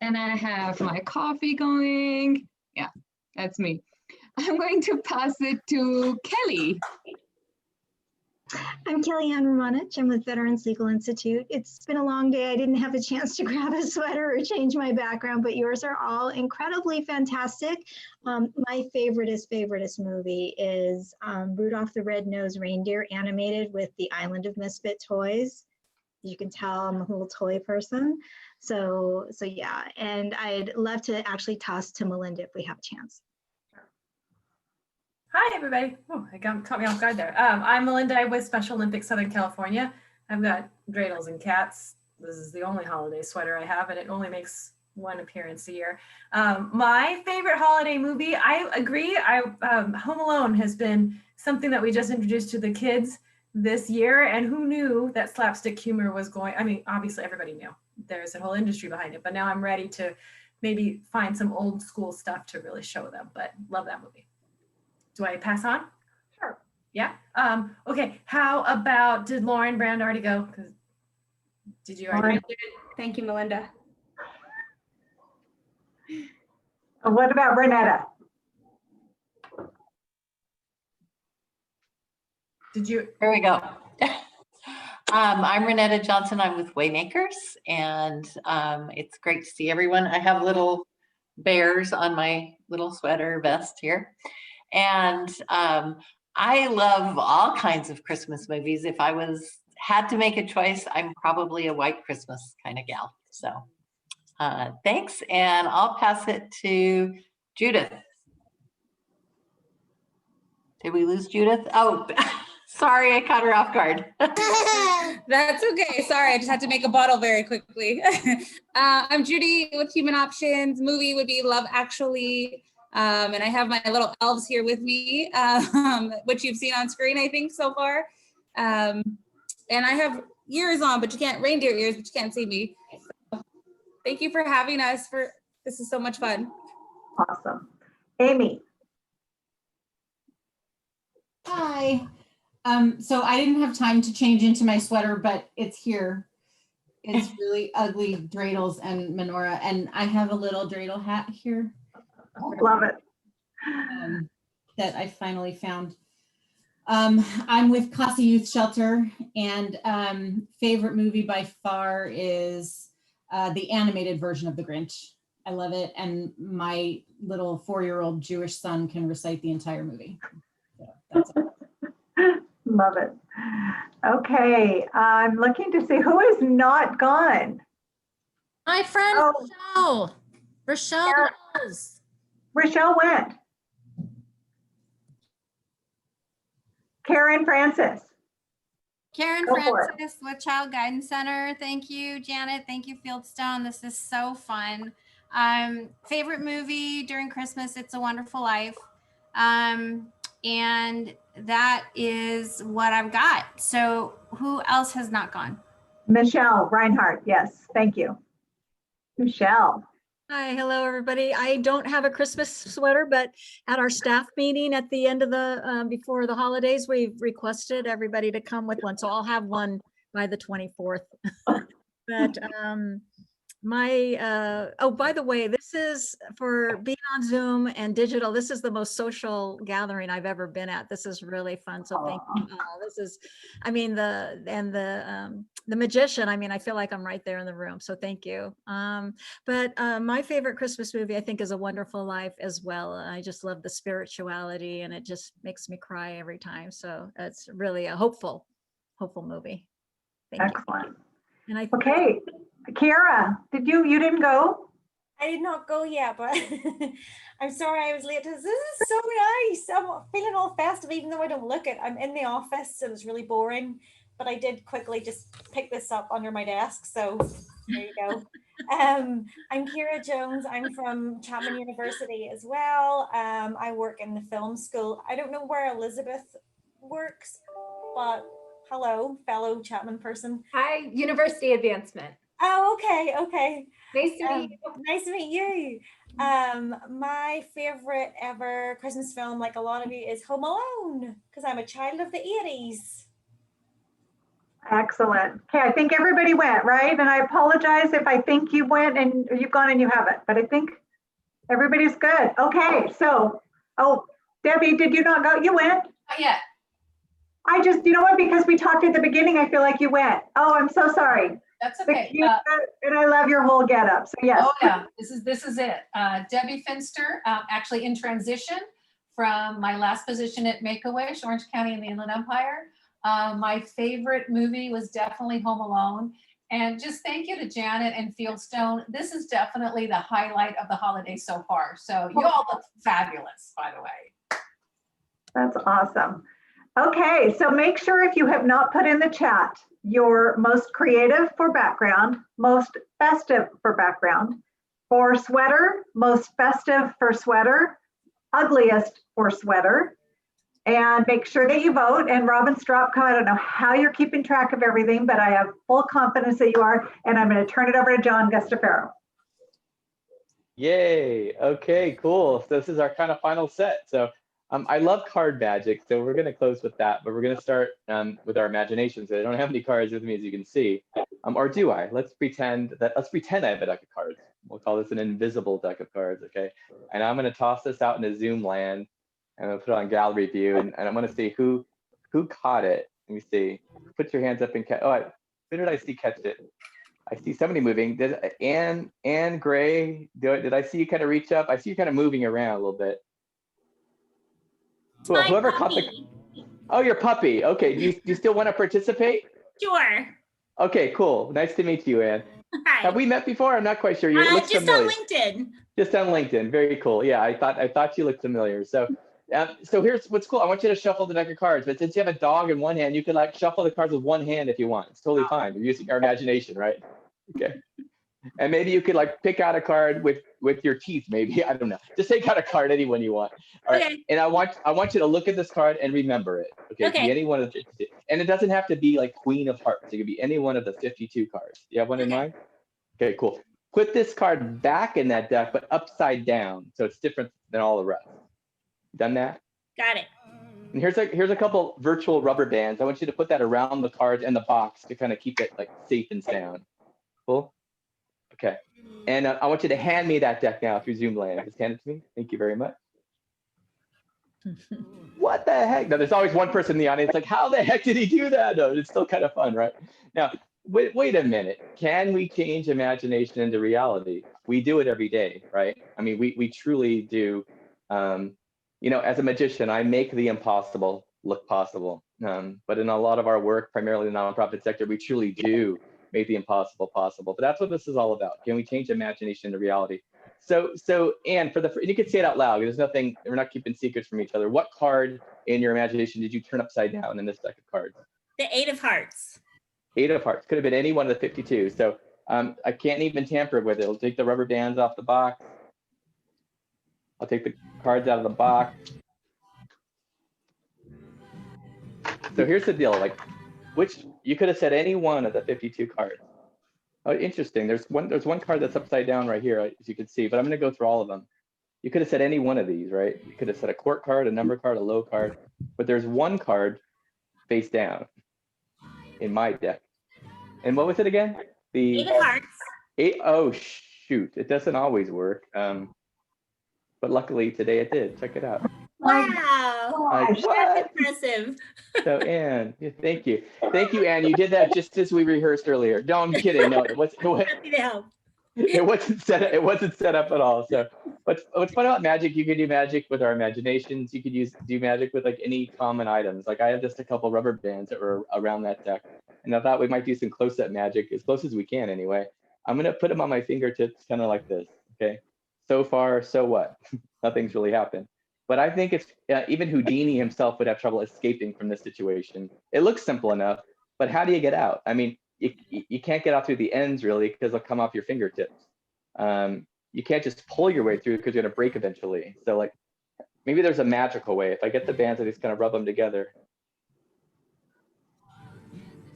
and I have my coffee going. Yeah, that's me. I'm going to pass it to Kelly. I'm Kellyanne Romanich. I'm with Veterans Legal Institute. It's been a long day. I didn't have a chance to grab a sweater or change my background, but yours are all incredibly fantastic. My favoriteest movie is Rudolph the Red-Nosed Reindeer animated with the Island of Misfit Toys. You can tell I'm a little toy person. So yeah, and I'd love to actually toss to Melinda if we have a chance. Hi, everybody. Oh, caught me off guard there. I'm Melinda. I'm with Special Olympics Southern California. I've got dreidels and cats. This is the only holiday sweater I have, and it only makes one appearance a year. My favorite holiday movie, I agree. Home Alone has been something that we just introduced to the kids this year, and who knew that slapstick humor was going, I mean, obviously everybody knew. There's a whole industry behind it, but now I'm ready to maybe find some old school stuff to really show them, but love that movie. Do I pass on? Sure. Yeah. Okay. How about, did Lauren Brand already go? Did you already? Thank you, Melinda. What about Renetta? Did you? There we go. I'm Renetta Johnson. I'm with Waymakers, and it's great to see everyone. I have little bears on my little sweater vest here. And I love all kinds of Christmas movies. If I had to make a choice, I'm probably a White Christmas kind of gal. So thanks, and I'll pass it to Judith. Did we lose Judith? Oh, sorry, I caught her off guard. That's okay. Sorry, I just had to make a bottle very quickly. I'm Judy with Human Options. Movie would be Love Actually. And I have my little elves here with me, which you've seen on screen, I think, so far. And I have ears on, but you can't, reindeer ears, but you can't see me. So thank you for having us. This is so much fun. Awesome. Amy. Hi. So I didn't have time to change into my sweater, but it's here. It's really ugly dreidels and menorah, and I have a little dreidel hat here. Love it. That I finally found. I'm with Casa Youth Shelter, and favorite movie by far is the animated version of The Grinch. I love it, and my little 4-year-old Jewish son can recite the entire movie. So that's it. Love it. Okay, I'm looking to see who is not gone. My friend Rochelle. Rochelle knows. Rochelle went. Karen Francis. Karen Go for it. Francis with Child Guidance Center. Thank you, Janet. Thank you, Fieldstone. This is so fun. Favorite movie during Christmas, It's a Wonderful Life. And that is what I've got. So who else has not gone? Michelle Reinhardt. Yes, thank you. Michelle. Hi, hello, everybody. I don't have a Christmas sweater, but at our staff meeting at the end of the, before the holidays, we requested everybody to come with one. So I'll have one by the 24th. But oh, by the way, this is for being on Zoom and digital. This is the most social gathering I've ever been at. This is really fun. So thank you. This is, I mean, the magician, I mean, I feel like I'm right there in the room. So thank you. But my favorite Christmas movie, I think, is A Wonderful Life as well. I just love the spirituality, and it just makes me cry every time. So it's really a hopeful movie. Thank Excellent. You. And okay. Kara, you didn't go? I did not go yet, but I'm sorry I was late. This is so nice. I'm feeling all festive, even though I don't look it. I'm in the office, so it's really boring. but I did quickly just pick this up under my desk. So there you go. I'm Kira Jones. I'm from Chapman University as well. I work in the film school. I don't know where Elizabeth works, but hello, fellow Chapman person. Hi, University Advancement. Oh, okay, okay. Nice to meet you. Nice to meet you. My favorite ever Christmas film, like a lot of you, is Home Alone, because I'm a child of the 80s. Excellent. Okay, I think everybody went, right? And I apologize if I think you went and you've gone and you haven't, but I think everybody's good. Okay, so, oh, Debbie, did you not go? You went? Not yet. I just, you know what, because we talked at the beginning, I feel like you went. Oh, I'm so sorry. That's okay. And I love your whole getup, so yes. Oh yeah, this is it. Debbie Finster, actually in transition from my last position at Make-A-Wish, Orange County in the Inland Empire. My favorite movie was definitely Home Alone. And just thank you to Janet and Fieldstone. This is definitely the highlight of the holiday so far. So you all look fabulous, by the way. That's awesome. Okay, so make sure if you have not put in the chat your most creative for background, most festive for background, for sweater, most festive for sweater, ugliest for sweater, and make sure that you vote. And Robin Stropko, I don't know how you're keeping track of everything, but I have full confidence that you are, and I'm going to turn it over to John Gustafaro. Yay. Okay, cool. So this is our kind of final set. So I love card magic, so we're going to close with that, but we're going to start with our imaginations. I don't have any cards with me, as you can see, or do I? Let's pretend I have a deck of cards. We'll call this an invisible deck of cards, okay? And I'm going to toss this out into Zoom land, and I'm going to put it on gallery view, and I'm going to see who caught it. Let me see. Put your hands up and catch. Oh, who did I see catch it? I see somebody moving. Did Anne Gray do it? Did I see you kind of reach up? I see you kind of moving around a little bit. Well, whoever caught the, oh, your puppy. Okay, do you still want to participate? Sure. Okay, cool. Nice to meet you, Anne. Hi. Have we met before? I'm not quite sure. You look Just familiar. on LinkedIn. Just on LinkedIn. Very cool. Yeah, I thought you looked familiar. So here's what's cool. I want you to shuffle the deck of cards, but since you have a dog in one hand, you can like shuffle the cards with one hand if you want. It's totally fine. You're using our imagination, right? Okay. And maybe you could like pick out a card with your teeth, maybe. I don't know. Just take out a card, anyone you want. All right. Okay. And I want you to look at this card and remember it. Okay. Okay. Be any one of the, and it doesn't have to be like Queen of Hearts. It could be any one of the 52 cards. You have one in mind? Okay, cool. Put this card back in that deck, but upside down, so it's different than all the rest. Done that? Got it. And here's a couple virtual rubber bands. I want you to put that around the cards and the box to kind of keep it like safe and sound. Cool. Okay. And I want you to hand me that deck now through Zoom land. Just hand it to me. Thank you very much. What the heck? Now, there's always one person in the audience like, how the heck did he do that? No, it's still kind of fun, right? Now, wait a minute. Can we change imagination into reality? We do it every day, right? I mean, we truly do. You know, as a magician, I make the impossible look possible. But in a lot of our work, primarily the nonprofit sector, we truly do make the impossible possible. But that's what this is all about. Can we change imagination into reality? So Anne, you can say it out loud. There's nothing, we're not keeping secrets from each other. What card in your imagination did you turn upside down in this deck of cards? The 8 of Hearts. 8 of Hearts. Could have been any one of the 52. So I can't even tamper with it. I'll take the rubber bands off the box. I'll take the cards out of the box. So here's the deal, like, you could have said any one of the 52 cards. Oh, interesting. There's one card that's upside down right here, as you can see, but I'm going to go through all of them. You could have said any one of these, right? You could have said a court card, a number card, a low card, but there's one card face down in my deck. And what was it again? The 8 of Hearts. 8. Oh shoot! It doesn't always work. But luckily today it did. Check it out. Wow. Like, That's impressive. So Anne, yeah, thank you, Anne. You did that just as we rehearsed earlier. No, I'm kidding. No, Happy to help. it wasn't set up at all. So what's fun about magic? You can do magic with our imaginations. You could do magic with like any common items. Like I have just a couple rubber bands that were around that deck, and I thought we might do some close-up magic, as close as we can anyway. I'm gonna put them on my fingertips, kind of like this. Okay. So far, so what? Nothing's really happened. But I think it's even Houdini himself would have trouble escaping from this situation. It looks simple enough, But how do you get out? I mean, you can't get out through the ends really because they'll come off your fingertips. You can't just pull your way through because you're gonna break eventually. So like, maybe there's a magical way. If I get the bands, I just kind of rub them together,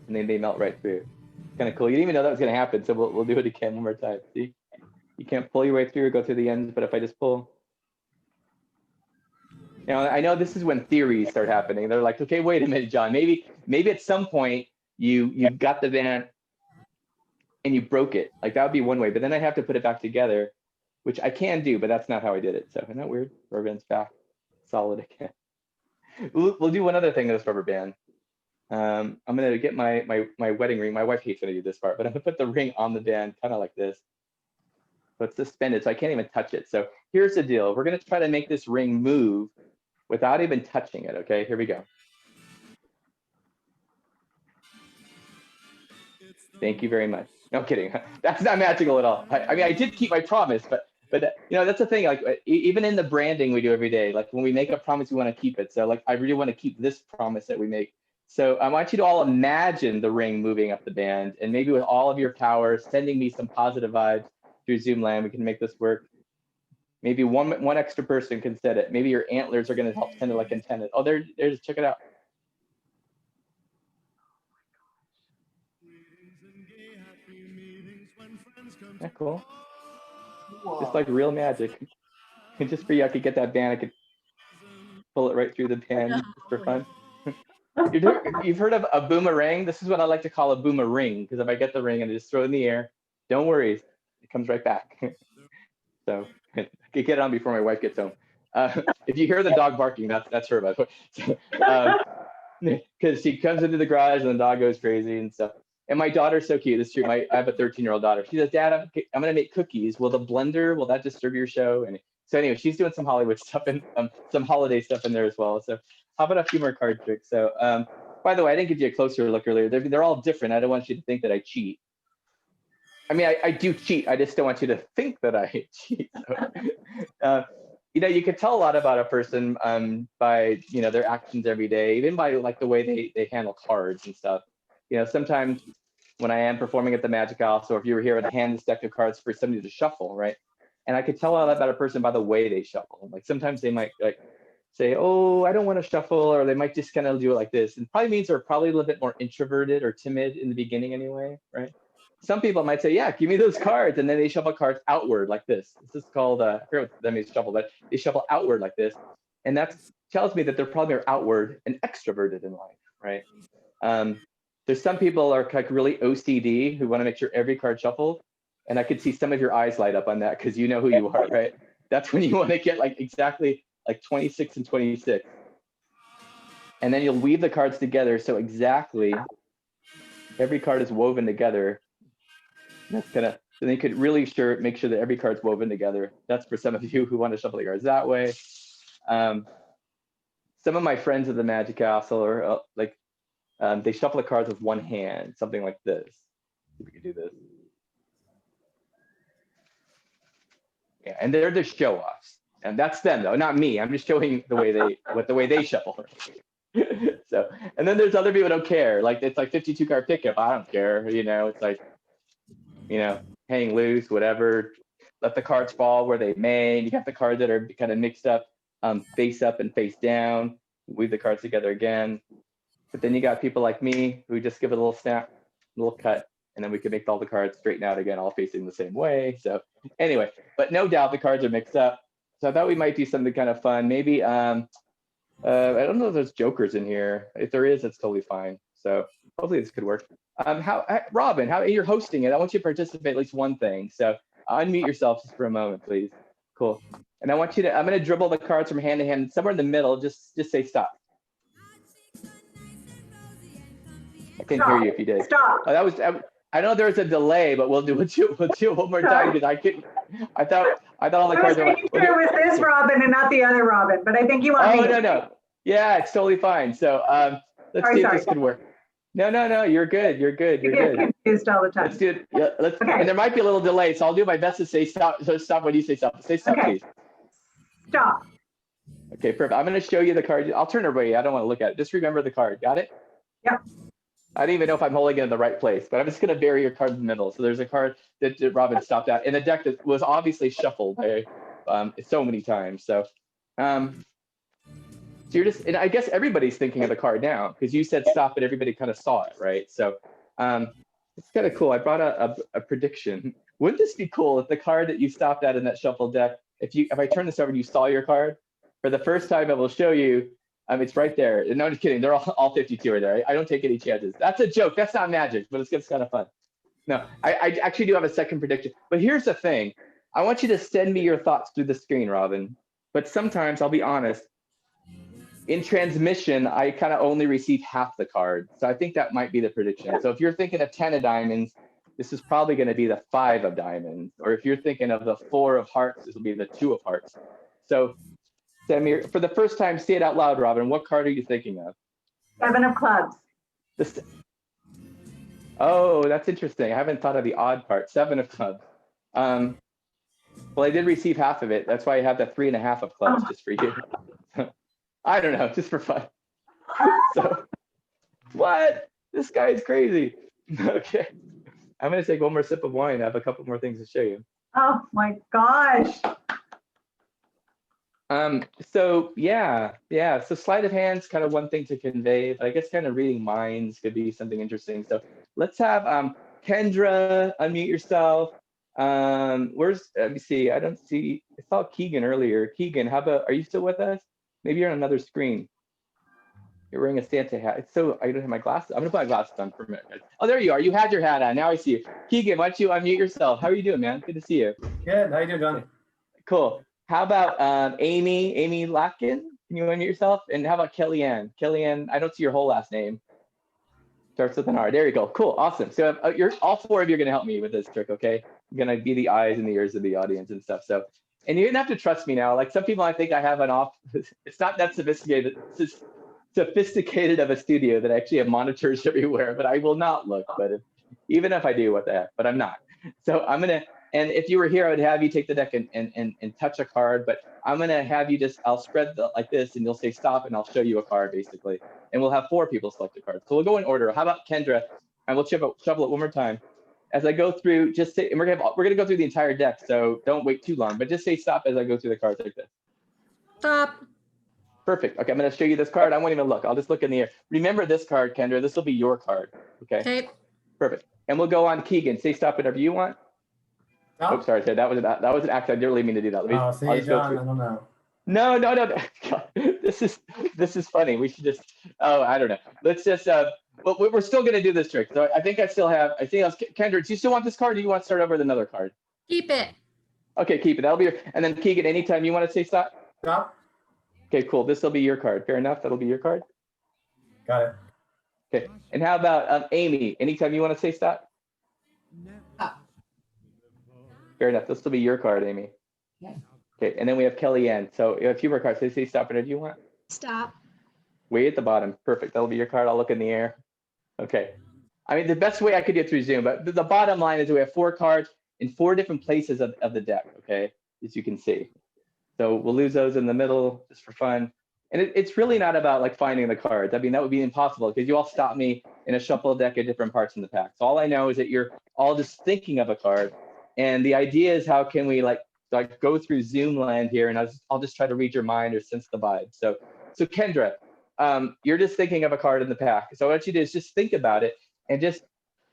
and then they melt right through. Kind of cool. You didn't even know that was gonna happen, so we'll do it again one more time. See, you can't pull your way through or go through the ends, but if I just pull. Now I know this is when theories start happening. They're like, okay, wait a minute, John. Maybe at some point you got the band and you broke it. Like that would be one way, but then I have to put it back together, which I can do, but that's not how I did it. So isn't that weird? Rubber band's back, solid again. We'll do one other thing with this rubber band. I'm gonna get my wedding ring. My wife hates when I do this part, but I'm gonna put the ring on the band, kind of like this. But it's suspended, so I can't even touch it. So here's the deal. We're gonna try to make this ring move without even touching it, okay? Here we go. Thank you very much. No kidding. That's not magical at all. I mean, I did keep my promise, but you know, that's the thing. Like even in the branding we do every day, like when we make a promise, we want to keep it. So like, I really want to keep this promise that we make. So I want you to all imagine the ring moving up the band, and maybe with all of your power, sending me some positive vibes through Zoom land, we can make this work. Maybe one extra person can set it. Maybe your antlers are going to help send it like intended. Oh, there's check it out. Isn't that cool? Just like real magic. And just for you, I could get that band. I could pull it right through the band just for fun. You've heard of a boomerang? This is what I like to call a boomerang, because if I get the ring and I just throw it in the air, don't worry, it comes right back. So I could get it on before my wife gets home. If you hear the dog barking, that's her, by the way. Because she comes into the garage and the dog goes crazy and stuff. And my daughter's so cute. This is true. I have a 13-year-old daughter. She says, Dad, I'm going to make cookies. Will the blender, will that disturb your show? And so anyway, she's doing some Hollywood stuff and some holiday stuff in there as well. So how about a few more card tricks? So by the way, I didn't give you a closer look earlier. They're all different. I don't want you to think that I cheat. I mean, I do cheat. I just don't want you to think that I cheat. So, you know, you can tell a lot about a person by, you know, their actions every day, even by like the way they handle cards and stuff. You know, sometimes when I am performing at the Magic House, or if you were here, I'd hand this deck of cards for somebody to shuffle, right? And I could tell a lot about a person by the way they shuffle. Like sometimes they might like say, oh, I don't want to shuffle, or they might just kind of do it like this. And probably means they're probably a little bit more introverted or timid in the beginning anyway, right? Some people might say, yeah, give me those cards. And then they shuffle cards outward like this. This is called, I forget what that means, shuffle, but they shuffle outward like this. And that tells me that they're probably outward and extroverted in life, right? There's some people are like really OCD who want to make sure every card shuffled. And I could see some of your eyes light up on that because you know who you are, right? That's when you want to get like exactly like 26 and 26. And then you'll weave the cards together. So exactly every card is woven together. That's gonna, so they could really make sure that every card's woven together. That's for some of you who want to shuffle the cards that way. Some of my friends at the Magic Castle are like, they shuffle the cards with one hand, something like this. See if we can do this. Yeah, and they're the show-offs, and that's them though, not me. I'm just showing the way they shuffle. So, and then there's other people who don't care. Like it's like 52 card pickup. I don't care. You know, it's like, you know, hang loose, whatever. Let the cards fall where they may. You got the cards that are kind of mixed up, face up and face down. Weave the cards together again. But then you got people like me who just give it a little snap, a little cut, and then we can make all the cards straighten out again, all facing the same way. So anyway, but no doubt the cards are mixed up. So I thought we might do something kind of fun. Maybe, I don't know if there's jokers in here. If there is, that's totally fine. So hopefully this could work. Robin, how you're hosting it. I want you to participate at least one thing. So unmute yourself just for a moment, please. Cool. And I want you to, I'm going to dribble the cards from hand to hand. Somewhere in the middle, just say stop. I couldn't hear you if you did. Stop. Oh, that was, I know there was a delay, but we'll do it one more time because I thought all the cards were like. Sure it was this Robin and not the other Robin, but I think you want me. Oh, no. Yeah, it's totally fine. So let's see if this could work. No, you're good. You're good. You get confused all the time. Let's do it. Yeah, okay. And there might be a little delay, so I'll do my best to say stop. So stop when you say stop. Say stop, please. Stop. Okay, perfect. I'm going to show you the card. I'll turn it away. I don't want to look at it. Just remember the card. Got it? Yep. I don't even know if I'm holding it in the right place, but I'm just gonna bury your card in the middle. So there's a card that Robin stopped at in a deck that was obviously shuffled so many times. So, so you're just, and I guess everybody's thinking of the card now because you said stop and everybody kind of saw it, right? So it's kind of cool. I brought a prediction. Wouldn't this be cool if the card that you stopped at in that shuffled deck, if I turn this over and you saw your card, for the first time I will show you, it's right there. No, I'm just kidding. They're all 52 are there. I don't take any chances. That's a joke. That's not magic, but it's kind of fun. No, I actually do have a second prediction. But here's the thing. I want you to send me your thoughts through the screen, Robin. But sometimes, I'll be honest, in transmission, I kind of only receive half the card. So I think that might be the prediction. So if you're thinking of 10 of diamonds, this is probably going to be the 5 of diamonds. Or if you're thinking of the 4 of hearts, this will be the 2 of hearts. So Samir, for the first time, say it out loud, Robin. What card are you thinking of? 7 of clubs. Oh, that's interesting. I haven't thought of the odd part. 7 of clubs. Well, I did receive half of it. That's why I have the 3.5 of clubs just for you. I don't know, just for fun. So, what? This guy is crazy. Okay. I'm going to take one more sip of wine. I have a couple more things to show you. Oh my gosh. So so sleight of hand's kind of one thing to convey, but I guess kind of reading minds could be something interesting. So let's have Kendra unmute yourself. Let me see, I don't see, I saw Keegan earlier. Keegan, are you still with us? Maybe you're on another screen. You're wearing a Santa hat. I don't have my glasses. I'm gonna put my glasses on for a minute. Oh, there you are. You had your hat on. Now I see you. Keegan, why don't you unmute yourself? How are you doing, man? Good to see you. Good. How you doing, Johnny? Cool. How about Amy Latkin? Can you unmute yourself? And how about Kellyanne? Kellyanne, I don't see your whole last name. Starts with an R. There you go. Cool. Awesome. So all 4 of you are going to help me with this trick, okay? I'm going to be the eyes and the ears of the audience and stuff. So, and you're going to have to trust me now. Like some people, I think I have it's not that sophisticated. It's sophisticated of a studio that I actually have monitors everywhere, but I will not look. But even if I do, what the heck? But I'm not. So I'm going to, and if you were here, I would have you take the deck and touch a card, but I'm gonna have you I'll spread like this and you'll say stop and I'll show you a card basically. And we'll have 4 people select a card. So we'll go in order. How about Kendra? And we'll shuffle it one more time. As I go through, just say, and we're gonna go through the entire deck, so don't wait too long, but just say stop as I go through the cards like this. Stop. Perfect. Okay, I'm gonna show you this card. I won't even look. I'll just look in the air. Remember this card, Kendra. This will be your card. Okay. Perfect. And we'll go on Keegan. Say stop whenever you want. Oh, sorry, that was an act. I didn't really mean to do that. See, John, I don't know. No. God, this is funny. We should just. Oh, I don't know. Let's just. Well, we're still gonna do this trick. So I think Kendra, do you still want this card? Or do you want to start over with another card? Keep it. Okay, keep it. That'll be and then Keegan, anytime you want to say stop. Stop. Okay, cool. This will be your card. Fair enough. That'll be your card. Got it. Okay. And how about Amy? Anytime you want to say stop. Fair enough. This will be your card, Amy. Okay. Okay, and then we have Kellyanne. So you have a few more cards. Say stop whenever you want. Stop. Way at the bottom. Perfect. That'll be your card. I'll look in the air. Okay. I mean, the best way I could get through Zoom, but the bottom line is we have 4 cards in 4 different places of the deck, okay, as you can see. So we'll lose those in the middle just for fun. And it's really not about like finding the cards. I mean, that would be impossible because you all stop me in a shuffle deck at different parts in the pack. So all I know is that you're all just thinking of a card. And the idea is how can we like go through Zoom land here, and I'll just try to read your mind or sense the vibe. So Kendra, you're just thinking of a card in the pack. So what you do is just think about it and just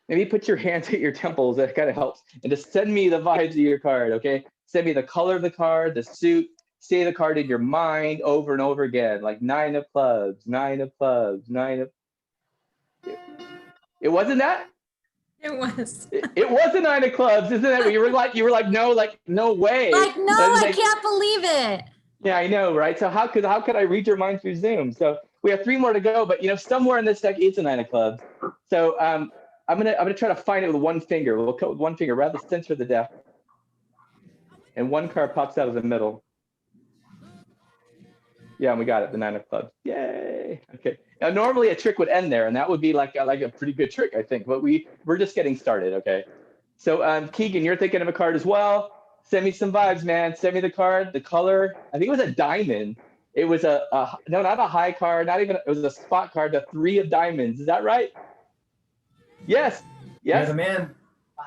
maybe put your hands at your temples. That kind of helps. And just send me the vibes of your card, okay? Send me the color of the card, the suit. Say the card in your mind over and over again, like 9 of clubs, 9 of clubs, 9 of. It wasn't that? It was. It was a 9 of clubs, isn't it? You were like, no way. Like, no, I can't believe it. Yeah, I know, right? So how could I read your mind through Zoom? So we have 3 more to go, but somewhere in this deck is a 9 of clubs. So I'm gonna try to find it with one finger. We'll cut with one finger, right at the center of the deck, and one card pops out of the middle. Yeah, and we got it, the 9 of clubs. Yay! Okay. Now, normally a trick would end there, and that would be like a pretty good trick, I think. But we're just getting started, okay? So Keegan, you're thinking of a card as well. Send me some vibes, man. Send me the card, the color. I think it was a diamond. It was no, not a high card, not even. It was a spot card, the 3 of diamonds. Is that right? Yes. You're Yes. the man.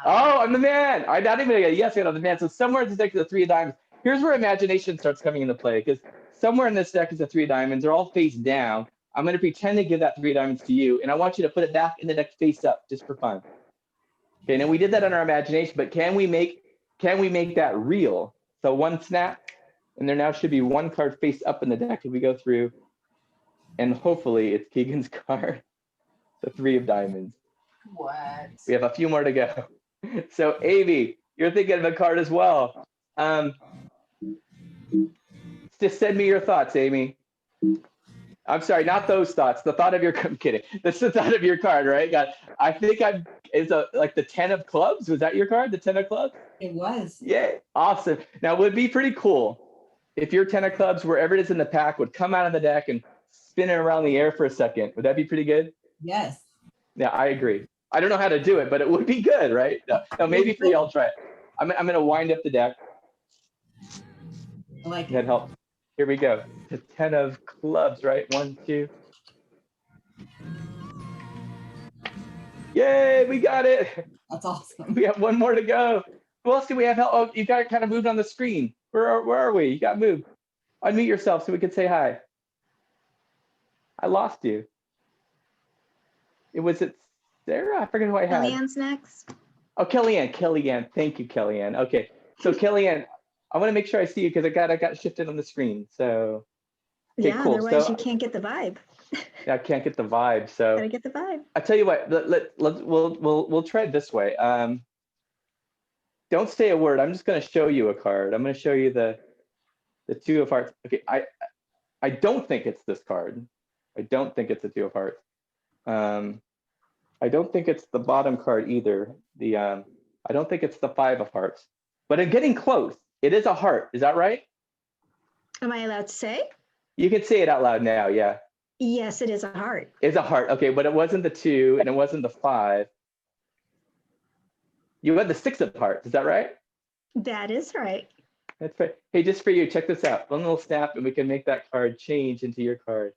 Oh, I'm the man. I'm not even gonna get yes, I'm the man. So somewhere in this deck is a 3 of diamonds. Here's where imagination starts coming into play, because somewhere in this deck is a 3 of diamonds. They're all face down. I'm gonna pretend to give that 3 of diamonds to you, and I want you to put it back in the deck face up, just for fun. Okay, now we did that on our imagination, but can we make that real? So one snap, and there now should be one card face up in the deck as we go through, and hopefully it's Keegan's card, the 3 of diamonds. What? We have a few more to go. So Avi, you're thinking of a card as well. Just send me your thoughts, Amy. I'm sorry, not those thoughts. The thought of your, I'm kidding. That's the thought of your card, right? I think like the 10 of clubs. Was that your card, the 10 of clubs? It was. Yeah, awesome. Now, it would be pretty cool if your 10 of clubs, wherever it is in the pack, would come out of the deck and spin it around the air for a second. Would that be pretty good? Yes. Yeah, I agree. I don't know how to do it, but it would be good, right? No, maybe for you, I'll try it. I'm going to wind up the deck. I like that helps. Here we go. The 10 of clubs, right? 1, 2. Yay, we got it. That's awesome. We have one more to go. Who else do we have? Oh, you got kind of moved on the screen. Where are we? You got moved. Unmute yourself so we can say hi. I lost you. Was it Sarah? I forget who I had. Kellyanne's next. Oh, Kellyanne. Thank you, Kellyanne. Okay, so Kellyanne, I want to make sure I see you because I got shifted on the screen. So, okay, Yeah, cool. otherwise So you can't get the vibe. I can't get the vibe. So Gotta get the vibe. I tell you what, we'll try it this way. Don't say a word. I'm just going to show you a card. I'm going to show you the 2 of hearts. Okay, I don't think it's this card. I don't think it's the 2 of hearts. I don't think it's the bottom card either. I don't think it's the 5 of hearts. But I'm getting close. It is a heart. Is that right? Am I allowed to say? You can say it out loud now. Yeah. Yes, it is a heart. It's a heart. Okay, but it wasn't the 2 and it wasn't the 5. You had the 6 of hearts. Is that right? That is right. That's right. Hey, just for you, check this out. One little snap and we can make that card change into your card.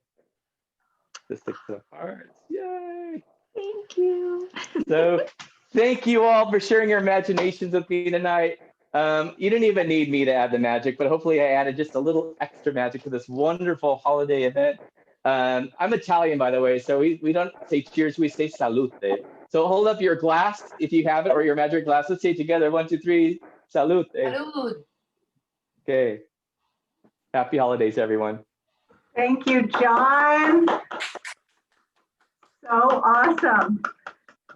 The 6 of hearts. Yay. Thank you. So thank you all for sharing your imaginations with me tonight. You didn't even need me to add the magic, but hopefully I added just a little extra magic to this wonderful holiday event. I'm Italian, by the way, so we don't say cheers, we say salute. So hold up your glass if you have it, or your magic glass. Let's say it together. 1, 2, 3, salute. Salud. Okay. Happy holidays, everyone. Thank you, John. So awesome.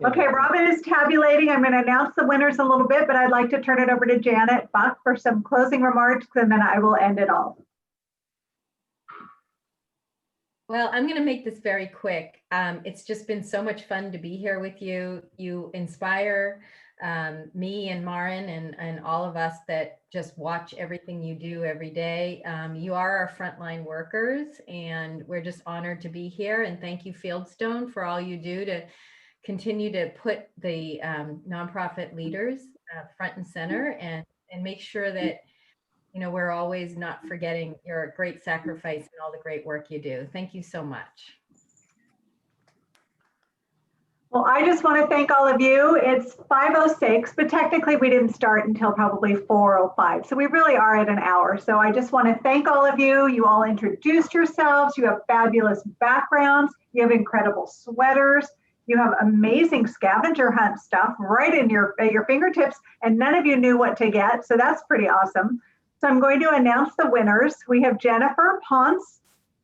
Okay, Robin is tabulating. I'm going to announce the winners a little bit, but I'd like to turn it over to Janet Buck for some closing remarks, and then I will end it all. Well, I'm going to make this very quick. It's just been so much fun to be here with you. You inspire me and Marin and all of us that just watch everything you do every day. You are our frontline workers, and we're just honored to be here. And thank you, Fieldstone, for all you do to continue to put the nonprofit leaders front and center and make sure that we're always not forgetting your great sacrifice and all the great work you do. Thank you so much. Well, I just want to thank all of you. It's 5:06, but technically we didn't start until probably 4:05. So we really are at an hour. So I just want to thank all of you. You all introduced yourselves. You have fabulous backgrounds. You have incredible sweaters. You have amazing scavenger hunt stuff right in at your fingertips, and none of you knew what to get. So that's pretty awesome. So I'm going to announce the winners. We have Jennifer Ponce,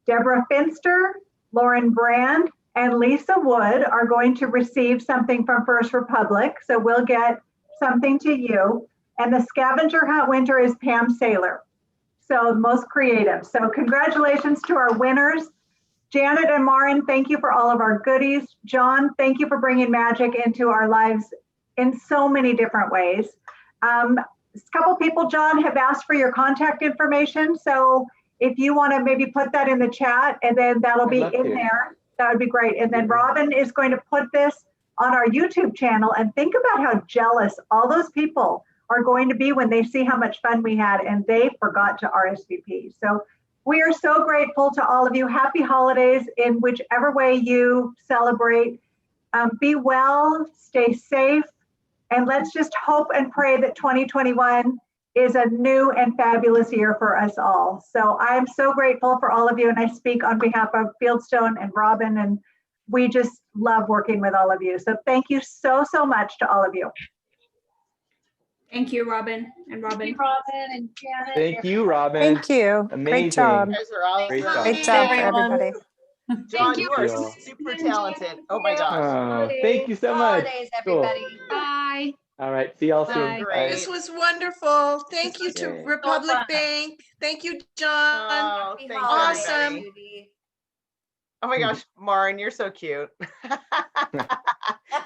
Deborah Finster, Lauren Brand, and Lisa Wood are going to receive something from First Republic. So we'll get something to you. And the scavenger hunt winner is Pam Saylor. So most creative. So congratulations to our winners. Janet and Marin, thank you for all of our goodies. John, thank you for bringing magic into our lives in so many different ways. A couple people, John, have asked for your contact information. So if you want to maybe put that in the chat, and then that'll be in there, that would be great. And then Robin is going to put this on our YouTube channel, and think about how jealous all those people are going to be when they see how much fun we had and they forgot to RSVP. So we are so grateful to all of you. Happy holidays in whichever way you celebrate. Be well, stay safe, and let's just hope and pray that 2021 is a new and fabulous year for us all. So I'm so grateful for all of you, and I speak on behalf of Fieldstone and Robin, and we just love working with all of you. So thank you so, so much to all of you. Thank you, Robin and Robin. Thank you, Robin and Janet. Thank you, Robin. Thank you. Amazing. Great job. You guys are awesome. Great job. Great job for everybody. John, you are you. super talented. Oh my gosh. Oh, thank you so much. Holidays, Cool. everybody. Bye. All right. See y'all soon. Bye. Bye. This was wonderful. Thank you to Yay. Republic Bank. Thank you, John. Oh, Happy thanks, holidays, Awesome. Judy. Oh my gosh, Marin, you're so cute.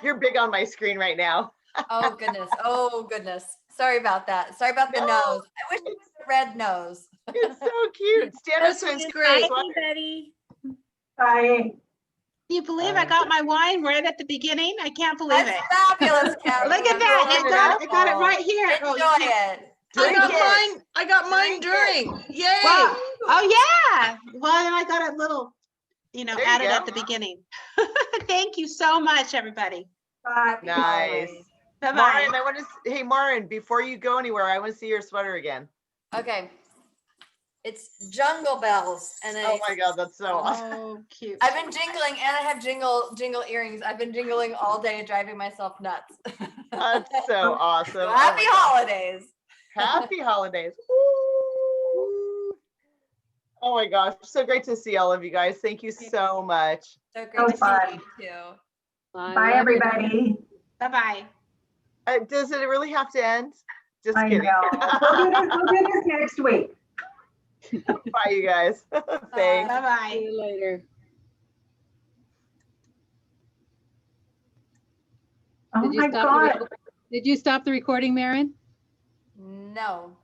You're big on my screen right now. Oh goodness. Oh goodness. Sorry about that. Sorry about the No. nose. I wish it was a red nose. It's so cute. Stand up This to was his great. sweater. Bye. Can you believe I got my wine right at the beginning? I can't believe That's it. fabulous, Kathy. Look at that. I got it right here. Enjoy you can't- it. I got mine during. Yay. Wow. Oh yeah. Well, and I got a little, There you added go. at the beginning. Thank you so much, everybody. Bye. Nice. Bye-bye. Marin, I want to, hey, Marin, before you go anywhere, I want to see your sweater again. Okay. It's Jungle Bells. And Oh my God, that's so awesome. Oh, cute. I've been jingling and I have jingle earrings. I've been jingling all day, driving myself nuts. That's so awesome. Oh Happy my gosh. holidays. Happy holidays. Woo. Oh my gosh, so great to see all of you guys. Thank you so much. So So great to fun. see you too. Bye, everybody. Bye-bye. Does it really have to end? Just I kidding. know. We'll do this next week. Bye, you guys. Thanks. Bye-bye. See you later. Oh Did you my stop God. Did you stop the recording, Maren? No.